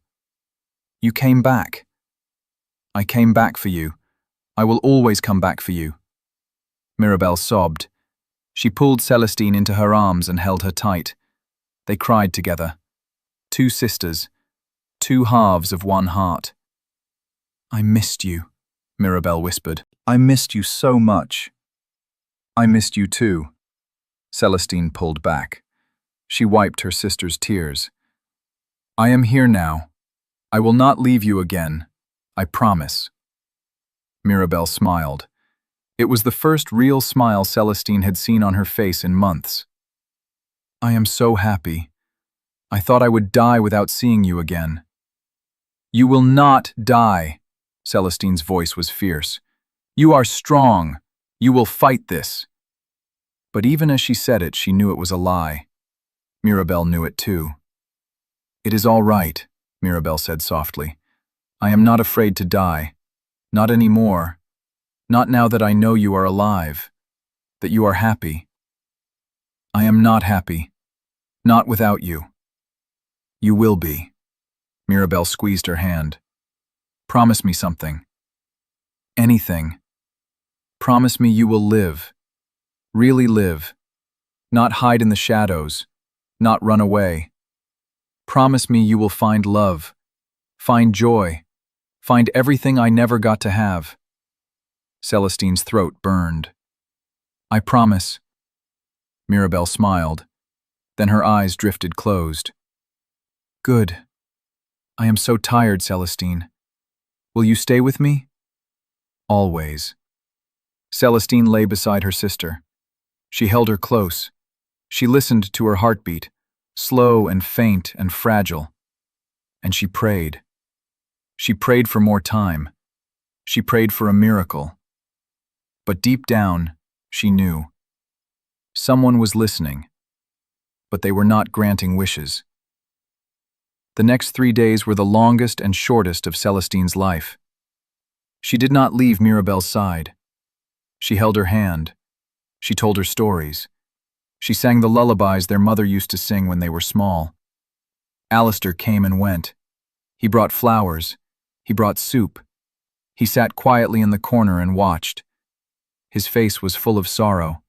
[SPEAKER 1] You came back. I came back for you. I will always come back for you. Mirabel sobbed. She pulled Celestine into her arms and held her tight. They cried together. Two sisters, two halves of one heart. I missed you, Mirabel whispered. I missed you so much. I missed you too. Celestine pulled back. She wiped her sister's tears. I am here now. I will not leave you again. I promise. Mirabel smiled. It was the first real smile Celestine had seen on her face in months. I am so happy. I thought I would die without seeing you again. You will not die. Celestine's voice was fierce. You are strong. You will fight this. But even as she said it, she knew it was a lie. Mirabel knew it too. It is all right, Mirabel said softly. I am not afraid to die. Not anymore. Not now that I know you are alive, that you are happy. I am not happy. Not without you. You will be. Mirabel squeezed her hand. Promise me something. Anything. Promise me you will live. Really live. Not hide in the shadows. Not run away. Promise me you will find love. Find joy. Find everything I never got to have. Celestine's throat burned. I promise. Mirabel smiled. Then her eyes drifted closed. Good. I am so tired, Celestine. Will you stay with me? Always. Celestine lay beside her sister. She held her close. She listened to her heartbeat, slow and faint and fragile. And she prayed. She prayed for more time. She prayed for a miracle. But deep down, she knew. Someone was listening. But they were not granting wishes. The next 3 days were the longest and shortest of Celestine's life. She did not leave Mirabel's side. She held her hand. She told her stories. She sang the lullabies their mother used to sing when they were small. Alistair came and went. He brought flowers. He brought soup. He sat quietly in the corner and watched. His face was full of sorrow.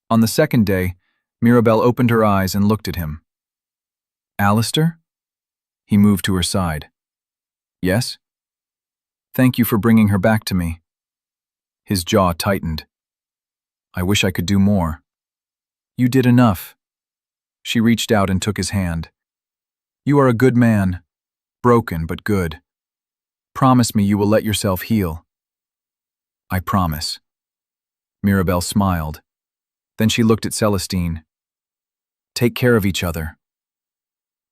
[SPEAKER 1] On the second day, Mirabel opened her eyes and looked at him. Alistair? He moved to her side. Yes? Thank you for bringing her back to me. His jaw tightened. I wish I could do more. You did enough. She reached out and took his hand. You are a good man. Broken, but good. Promise me you will let yourself heal. I promise. Mirabel smiled. Then she looked at Celestine. Take care of each other.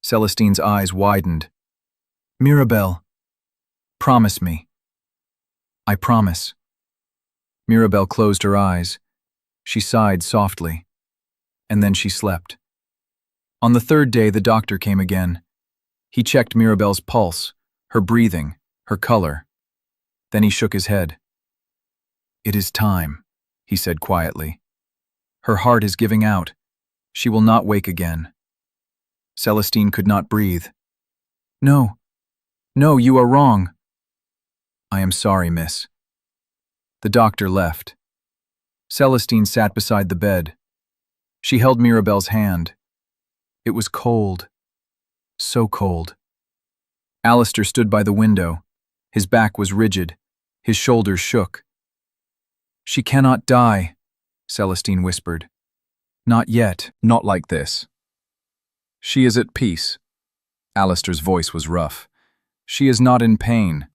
[SPEAKER 1] Celestine's eyes widened. Mirabel. Promise me. I promise. Mirabel closed her eyes. She sighed softly. And then she slept. On the third day, the doctor came again. He checked Mirabel's pulse, her breathing, her color. Then he shook his head. It is time, he said quietly. Her heart is giving out. She will not wake again. Celestine could not breathe. No, you are wrong. I am sorry, miss. The doctor left. Celestine sat beside the bed. She held Mirabel's hand. It was cold, so cold. Alistair stood by the window. His back was rigid. His shoulders shook. "She cannot die," Celestine whispered. "Not yet, not like this." "She is at peace." Alistair's voice was rough. "She is not in pain.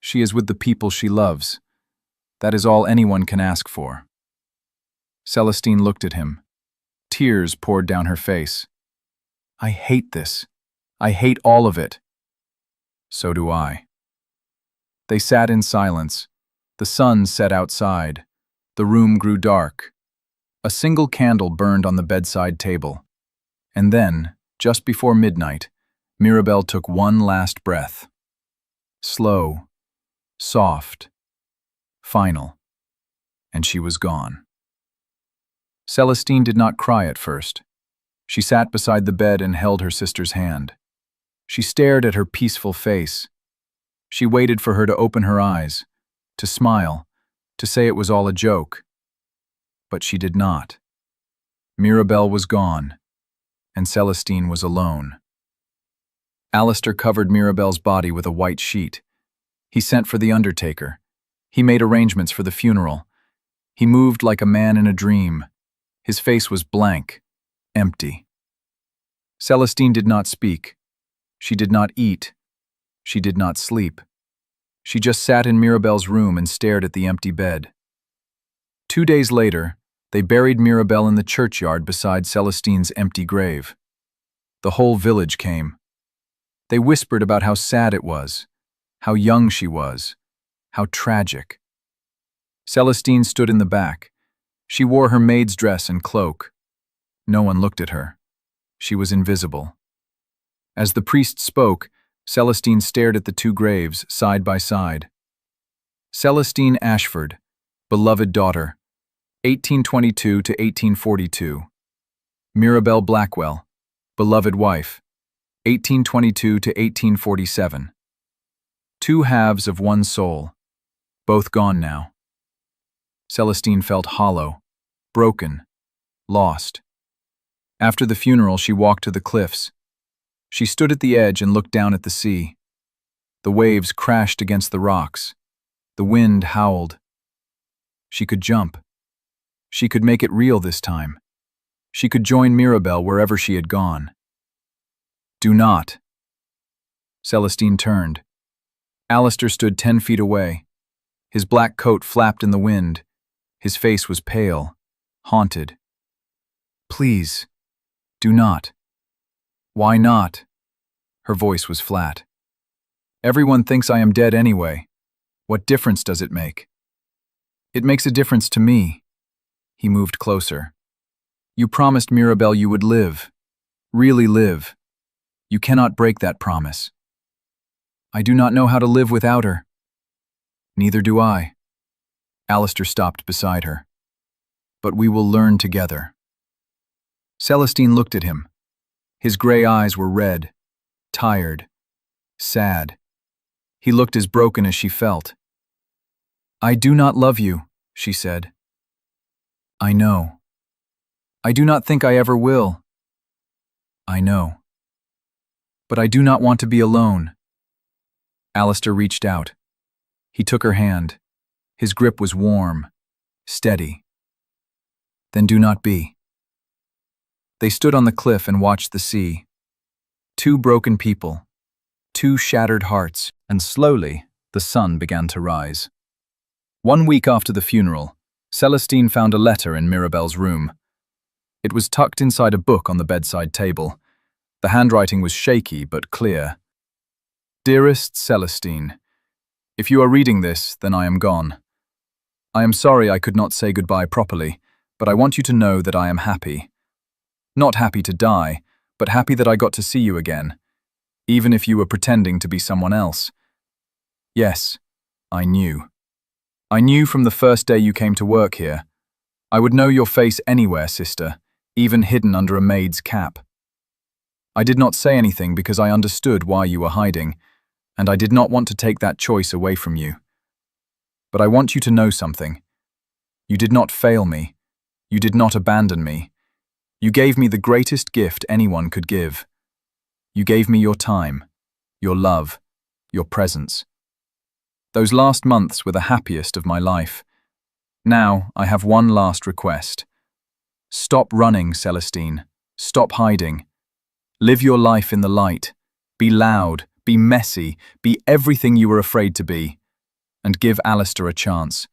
[SPEAKER 1] She is with the people she loves. That is all anyone can ask for." Celestine looked at him. Tears poured down her face. "I hate this. I hate all of it." "So do I." They sat in silence. The sun set outside. The room grew dark. A single candle burned on the bedside table. And then, just before midnight, Mirabel took one last breath. Slow, soft, final. And she was gone. Celestine did not cry at first. She sat beside the bed and held her sister's hand. She stared at her peaceful face. She waited for her to open her eyes, to smile, to say it was all a joke. But she did not. Mirabel was gone, and Celestine was alone. Alistair covered Mirabel's body with a white sheet. He sent for the undertaker. He made arrangements for the funeral. He moved like a man in a dream. His face was blank, empty. Celestine did not speak. She did not eat. She did not sleep. She just sat in Mirabel's room and stared at the empty bed. 2 days later, they buried Mirabel in the churchyard beside Celestine's empty grave. The whole village came. They whispered about how sad it was, how young she was, how tragic. Celestine stood in the back. She wore her maid's dress and cloak. No one looked at her. She was invisible. As the priest spoke, Celestine stared at the two graves side by side. Celestine Ashford, beloved daughter, 1822 to 1842. Mirabel Blackwell, beloved wife, 1822 to 1847. Two halves of one soul, both gone now. Celestine felt hollow, broken, lost. After the funeral, she walked to the cliffs. She stood at the edge and looked down at the sea. The waves crashed against the rocks. The wind howled. She could jump. She could make it real this time. She could join Mirabel wherever she had gone. "Do not." Celestine turned. Alistair stood 10 feet away. His black coat flapped in the wind. His face was pale, haunted. "Please, do not." "Why not?" Her voice was flat. "Everyone thinks I am dead anyway. What difference does it make?" "It makes a difference to me." He moved closer. "You promised Mirabel you would live. Really live. You cannot break that promise." "I do not know how to live without her." "Neither do I." Alistair stopped beside her. "But we will learn together." Celestine looked at him. His gray eyes were red, tired, sad. He looked as broken as she felt. "I do not love you," she said. "I know. I do not think I ever will." "I know. But I do not want to be alone." Alistair reached out. He took her hand. His grip was warm, steady. "Then do not be." They stood on the cliff and watched the sea. Two broken people, two shattered hearts, and slowly the sun began to rise. 1 week after the funeral, Celestine found a letter in Mirabel's room. It was tucked inside a book on the bedside table. The handwriting was shaky but clear. "Dearest Celestine, if you are reading this, then I am gone. I am sorry I could not say goodbye properly, but I want you to know that I am happy. Not happy to die, but happy that I got to see you again, even if you were pretending to be someone else. Yes, I knew. I knew from the first day you came to work here. I would know your face anywhere, sister, even hidden under a maid's cap. I did not say anything because I understood why you were hiding, and I did not want to take that choice away from you. But I want you to know something. You did not fail me. You did not abandon me. You gave me the greatest gift anyone could give. You gave me your time, your love, your presence. Those last months were the happiest of my life. Now, I have one last request. Stop running, Celestine. Stop hiding. Live your life in the light. Be loud, be messy, be everything you were afraid to be. And give Alistair a chance.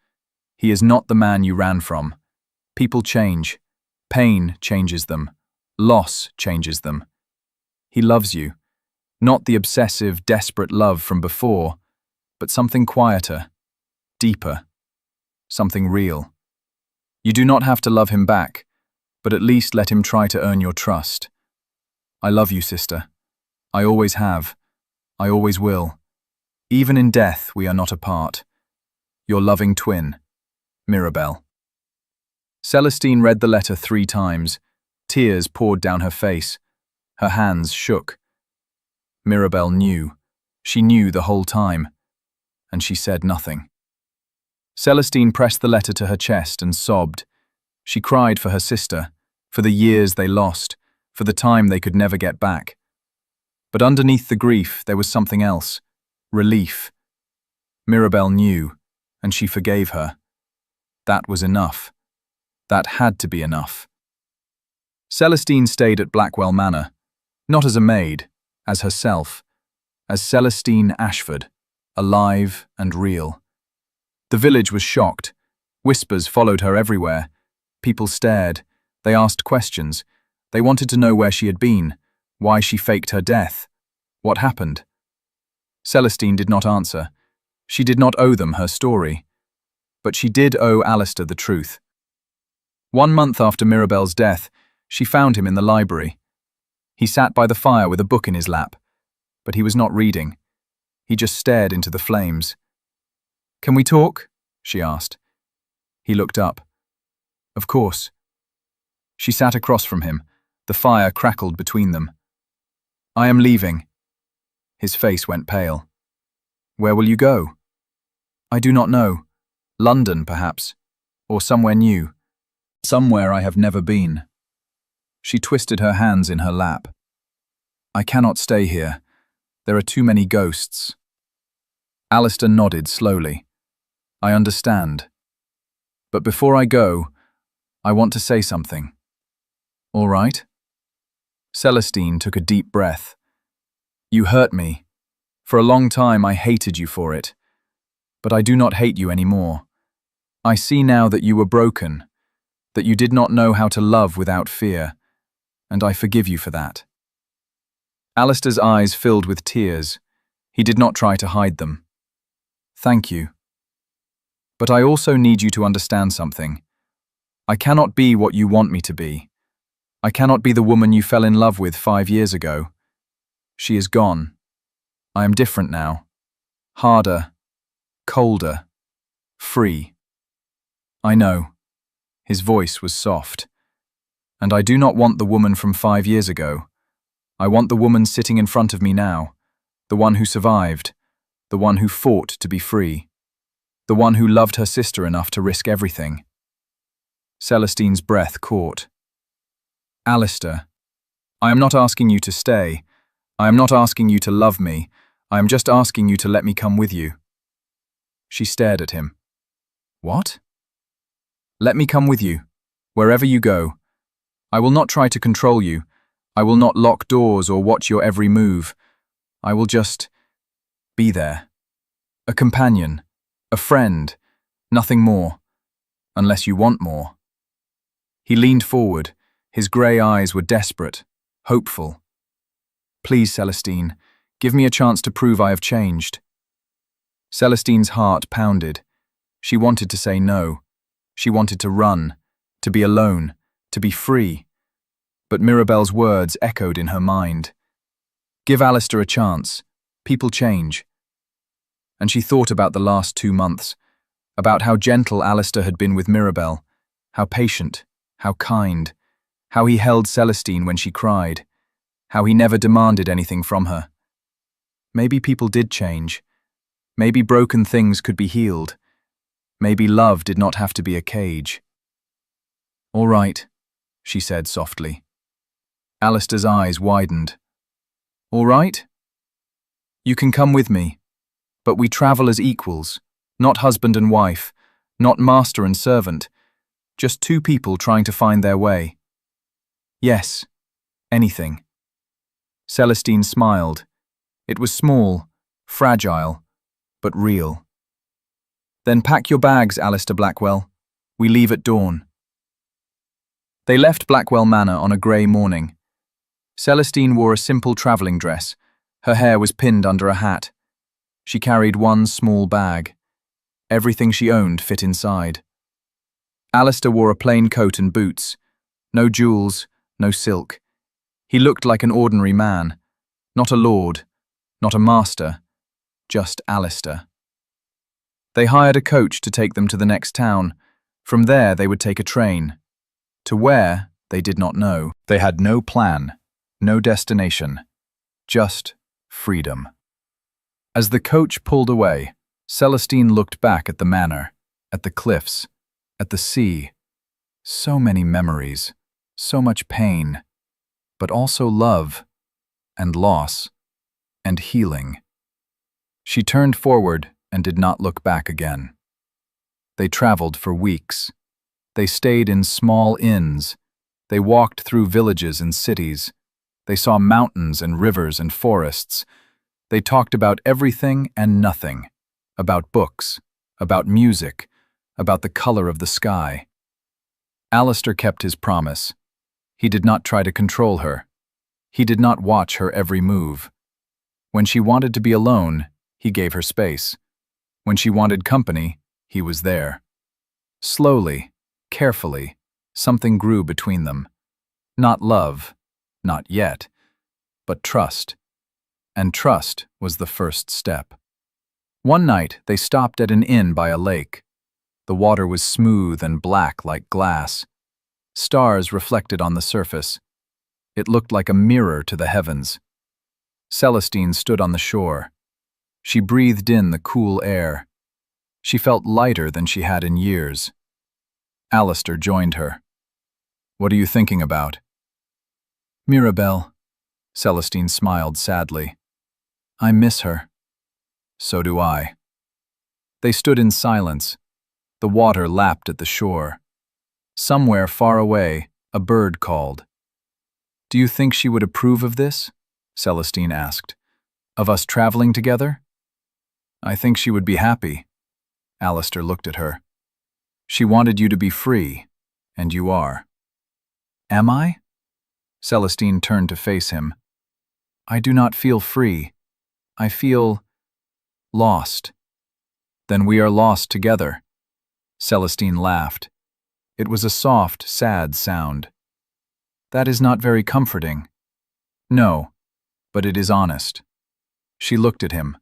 [SPEAKER 1] He is not the man you ran from. People change. Pain changes them. Loss changes them. He loves you. Not the obsessive, desperate love from before, but something quieter, deeper, something real. You do not have to love him back, but at least let him try to earn your trust. I love you, sister. I always have. I always will. Even in death, we are not apart. Your loving twin, Mirabelle. Celestine read the letter 3 times. Tears poured down her face. Her hands shook. Mirabelle knew. She knew the whole time. And she said nothing. Celestine pressed the letter to her chest and sobbed. She cried for her sister, for the years they lost, for the time they could never get back. But underneath the grief, there was something else. Relief. Mirabelle knew, and she forgave her. That was enough. That had to be enough. Celestine stayed at Blackwell Manor, not as a maid, as herself, as Celestine Ashford, alive and real. The village was shocked. Whispers followed her everywhere. People stared. They asked questions. They wanted to know where she had been, why she faked her death, what happened. Celestine did not answer. She did not owe them her story. But she did owe Alistair the truth. 1 month after Mirabelle's death, she found him in the library. He sat by the fire with a book in his lap, but he was not reading. He just stared into the flames. "Can we talk?" she asked. He looked up. "Of course." She sat across from him. The fire crackled between them. "I am leaving." His face went pale. "Where will you go?" "I do not know. London, perhaps. Or somewhere new. Somewhere I have never been." She twisted her hands in her lap. "I cannot stay here. There are too many ghosts." Alistair nodded slowly. "I understand. But before I go, I want to say something." "All right?" Celestine took a deep breath. "You hurt me. For a long time I hated you for it. But I do not hate you anymore. I see now that you were broken, that you did not know how to love without fear, and I forgive you for that." Alistair's eyes filled with tears. He did not try to hide them. "Thank you. But I also need you to understand something. I cannot be what you want me to be. I cannot be the woman you fell in love with 5 years ago. She is gone. I am different now. Harder, colder, free. I know." His voice was soft. "And I do not want the woman from 5 years ago. I want the woman sitting in front of me now, the one who survived, the one who fought to be free, the one who loved her sister enough to risk everything." Celestine's breath caught. "Alistair, I am not asking you to stay. I am not asking you to love me. I am just asking you to let me come with you." She stared at him. "What?" "Let me come with you, wherever you go. I will not try to control you. I will not lock doors or watch your every move. I will just be there. A companion, a friend, nothing more, unless you want more." He leaned forward. His grey eyes were desperate, hopeful. "Please, Celestine, give me a chance to prove I have changed." Celestine's heart pounded. She wanted to say no. She wanted to run, to be alone, to be free. But Mirabelle's words echoed in her mind. "Give Alistair a chance. People change." And she thought about the last 2 months, about how gentle Alistair had been with Mirabelle, how patient, how kind, how he held Celestine when she cried, how he never demanded anything from her. Maybe people did change. Maybe broken things could be healed. Maybe love did not have to be a cage. "All right," she said softly. Alistair's eyes widened. All right? You can come with me, but we travel as equals, not husband and wife, not master and servant, just two people trying to find their way. Yes, anything. Celestine smiled. It was small, fragile, but real. Then pack your bags, Alistair Blackwell. We leave at dawn. They left Blackwell Manor on a grey morning. Celestine wore a simple travelling dress. Her hair was pinned under a hat. She carried one small bag. Everything she owned fit inside. Alistair wore a plain coat and boots. No jewels, no silk. He looked like an ordinary man. Not a lord, not a master, just Alistair. They hired a coach to take them to the next town. From there they would take a train. To where, they did not know. They had no plan, no destination, just freedom. As the coach pulled away, Celestine looked back at the manor, at the cliffs, at the sea. So many memories, so much pain, but also love, and loss, and healing. She turned forward and did not look back again. They traveled for weeks. They stayed in small inns. They walked through villages and cities. They saw mountains and rivers and forests. They talked about everything and nothing, about books, about music, about the color of the sky. Alistair kept his promise. He did not try to control her. He did not watch her every move. When she wanted to be alone, he gave her space. When she wanted company, he was there. Slowly, carefully, something grew between them. Not love, not yet, but trust. And trust was the first step. One night, they stopped at an inn by a lake. The water was smooth and black like glass. Stars reflected on the surface. It looked like a mirror to the heavens. Celestine stood on the shore. She breathed in the cool air. She felt lighter than she had in years. Alistair joined her. "What are you thinking about?" "Mirabelle." Celestine smiled sadly. "I miss her." "So do I." They stood in silence. The water lapped at the shore. Somewhere far away, a bird called. "Do you think she would approve of this?" Celestine asked. "Of us traveling together?" "I think she would be happy." Alistair looked at her. "She wanted you to be free, and you are." "Am I?" Celestine turned to face him. "I do not feel free. I feel lost." "Then we are lost together." Celestine laughed. It was a soft, sad sound. "That is not very comforting." "No, but it is honest." She looked at him,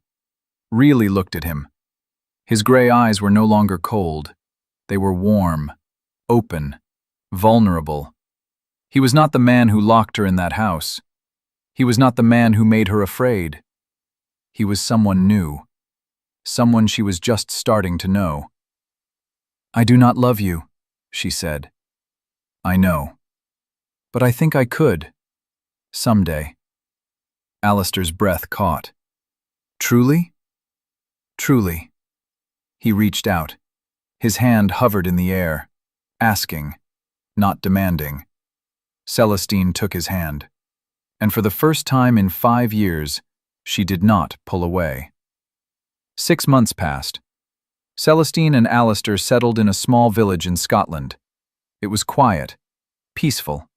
[SPEAKER 1] really looked at him. His gray eyes were no longer cold. They were warm, open, vulnerable. He was not the man who locked her in that house. He was not the man who made her afraid. He was someone new, someone she was just starting to know. "I do not love you," she said. "I know. But I think I could. Someday." Alistair's breath caught. "Truly?" "Truly." He reached out. His hand hovered in the air, asking, not demanding. Celestine took his hand. And for the first time in 5 years, she did not pull away. 6 months passed. Celestine and Alistair settled in a small village in Scotland. It was quiet, peaceful,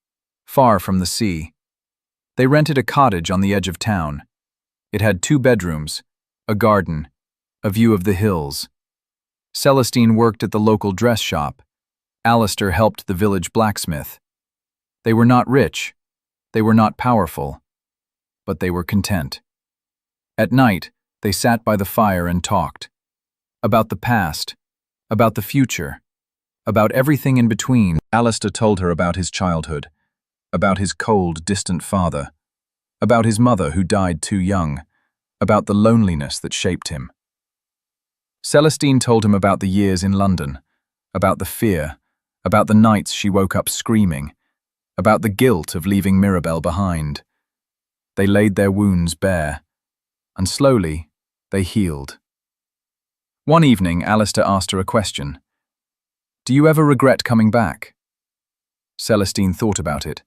[SPEAKER 1] far from the sea. They rented a cottage on the edge of town. It had 2 bedrooms, a garden, a view of the hills. Celestine worked at the local dress shop. Alistair helped the village blacksmith. They were not rich, they were not powerful, but they were content. At night, they sat by the fire and talked. About the past, about the future, about everything in between. Alistair told her about his childhood, about his cold, distant father, about his mother who died too young, about the loneliness that shaped him. Celestine told him about the years in London, about the fear, about the nights she woke up screaming, about the guilt of leaving Mirabelle behind. They laid their wounds bare, and slowly they healed. One evening, Alistair asked her a question. "Do you ever regret coming back?" Celestine thought about it.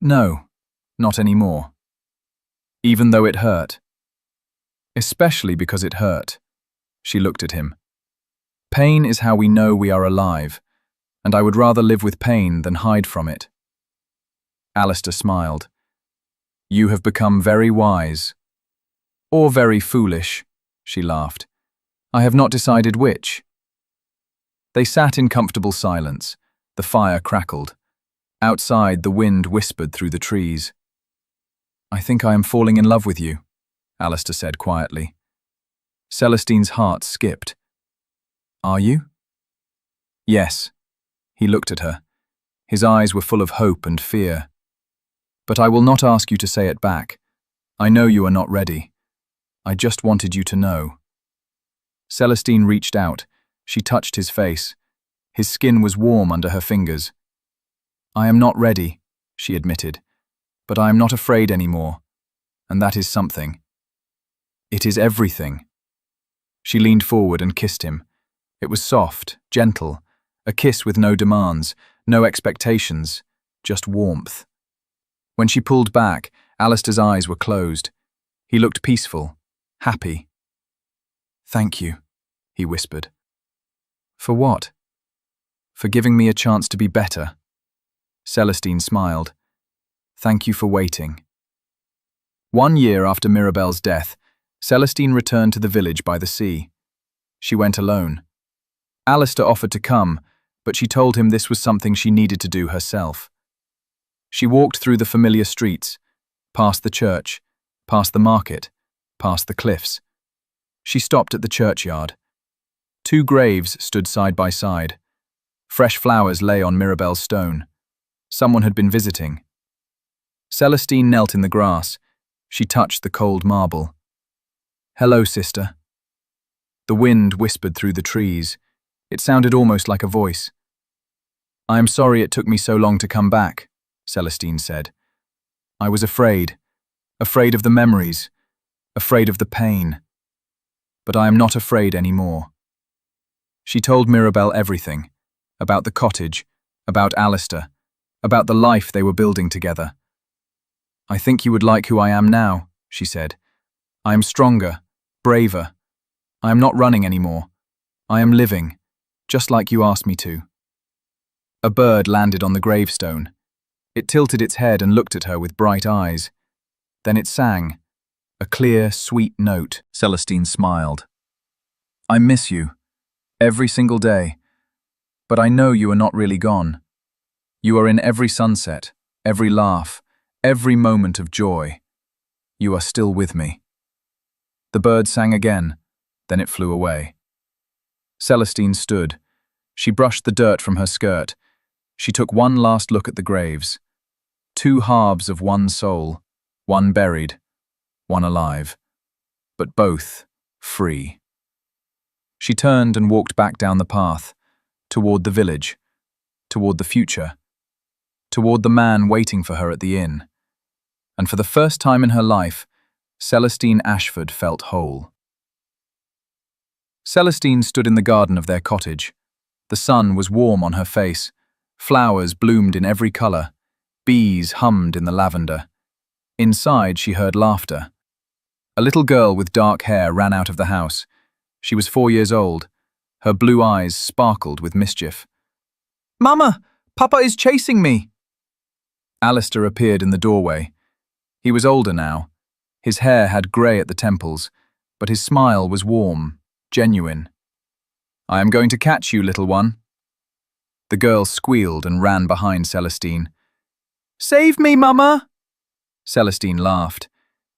[SPEAKER 1] "No, not anymore. Even though it hurt. Especially because it hurt." She looked at him. "Pain is how we know we are alive, and I would rather live with pain than hide from it." Alistair smiled. "You have become very wise." "Or very foolish," she laughed. "I have not decided which." They sat in comfortable silence. The fire crackled. Outside, the wind whispered through the trees. "I think I am falling in love with you," Alistair said quietly. Celestine's heart skipped. "Are you?" "Yes." He looked at her. His eyes were full of hope and fear. "But I will not ask you to say it back. I know you are not ready. I just wanted you to know." Celestine reached out. She touched his face. His skin was warm under her fingers. "I am not ready," she admitted, "but I am not afraid anymore, and that is something. It is everything." She leaned forward and kissed him. It was soft, gentle, a kiss with no demands, no expectations, just warmth. When she pulled back, Alistair's eyes were closed. He looked peaceful, happy. "Thank you," he whispered. "For what?" "For giving me a chance to be better." Celestine smiled. "Thank you for waiting." 1 year after Mirabelle's death, Celestine returned to the village by the sea. She went alone. Alistair offered to come, but she told him this was something she needed to do herself. She walked through the familiar streets, past the church, past the market, past the cliffs. She stopped at the churchyard. 2 graves stood side by side. Fresh flowers lay on Mirabelle's stone. Someone had been visiting. Celestine knelt in the grass. She touched the cold marble. "Hello, sister." The wind whispered through the trees. It sounded almost like a voice. "I am sorry it took me so long to come back," Celestine said. "I was afraid of the memories, afraid of the pain. But I am not afraid anymore." She told Mirabelle everything, about the cottage, about Alistair, about the life they were building together. "I think you would like who I am now," she said. "I am stronger, braver. I am not running anymore. I am living, just like you asked me to." A bird landed on the gravestone. It tilted its head and looked at her with bright eyes. Then it sang, a clear, sweet note. Celestine smiled. "I miss you, every single day. But I know you are not really gone. You are in every sunset, every laugh, every moment of joy. You are still with me." The bird sang again, then it flew away. Celestine stood. She brushed the dirt from her skirt. She took one last look at the graves. 2 halves of one soul, one buried, one alive, but both free. She turned and walked back down the path, toward the village, toward the future, toward the man waiting for her at the inn. And for the first time in her life, Celestine Ashford felt whole. Celestine stood in the garden of their cottage. The sun was warm on her face. Flowers bloomed in every colour. Bees hummed in the lavender. Inside, she heard laughter. A little girl with dark hair ran out of the house. She was 4 years old. Her blue eyes sparkled with mischief. "Mama, Papa is chasing me!" Alistair appeared in the doorway. He was older now. His hair had grey at the temples, but his smile was warm, genuine. "I am going to catch you, little one." The girl squealed and ran behind Celestine. "Save me, Mama!" Celestine laughed.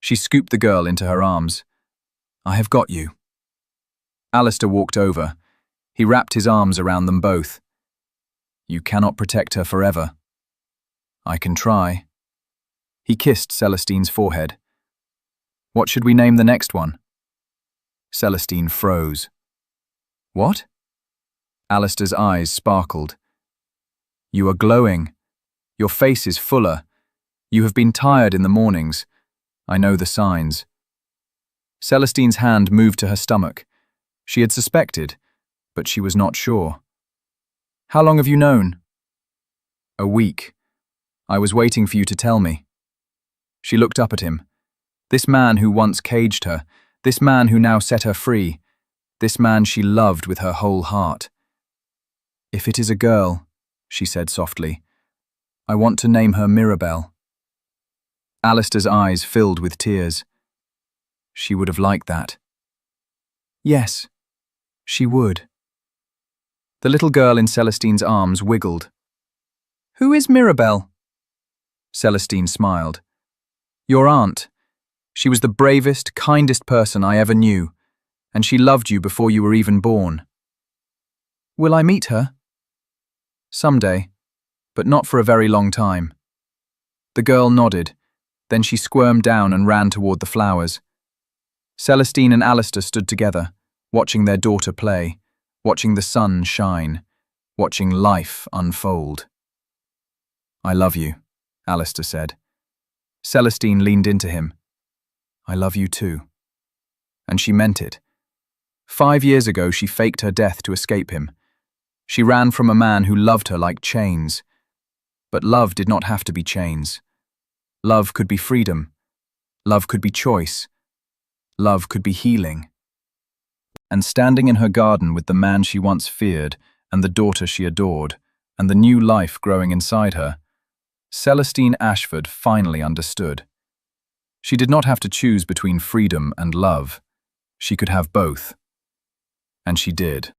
[SPEAKER 1] She scooped the girl into her arms. "I have got you." Alistair walked over. He wrapped his arms around them both. "You cannot protect her forever." "I can try." He kissed Celestine's forehead. "What should we name the next one?" Celestine froze. "What?" Alistair's eyes sparkled. "You are glowing. Your face is fuller. You have been tired in the mornings, I know the signs. Celestine's hand moved to her stomach. She had suspected, but she was not sure. How long have you known? A week. I was waiting for you to tell me. She looked up at him. This man who once caged her, this man who now set her free, this man she loved with her whole heart. If it is a girl, she said softly, I want to name her Mirabelle. Alistair's eyes filled with tears. She would have liked that. Yes, she would. The little girl in Celestine's arms wiggled. Who is Mirabelle? Celestine smiled. Your aunt. She was the bravest, kindest person I ever knew, and she loved you before you were even born. Will I meet her? Someday, but not for a very long time. The girl nodded, then she squirmed down and ran toward the flowers. Celestine and Alistair stood together, watching their daughter play, watching the sun shine, watching life unfold. I love you, Alistair said. Celestine leaned into him. I love you too. And she meant it. 5 years ago, she faked her death to escape him. She ran from a man who loved her like chains. But love did not have to be chains. Love could be freedom. Love could be choice. Love could be healing. And standing in her garden with the man she once feared, and the daughter she adored, and the new life growing inside her, Celestine Ashford finally understood. She did not have to choose between freedom and love. She could have both. And she did.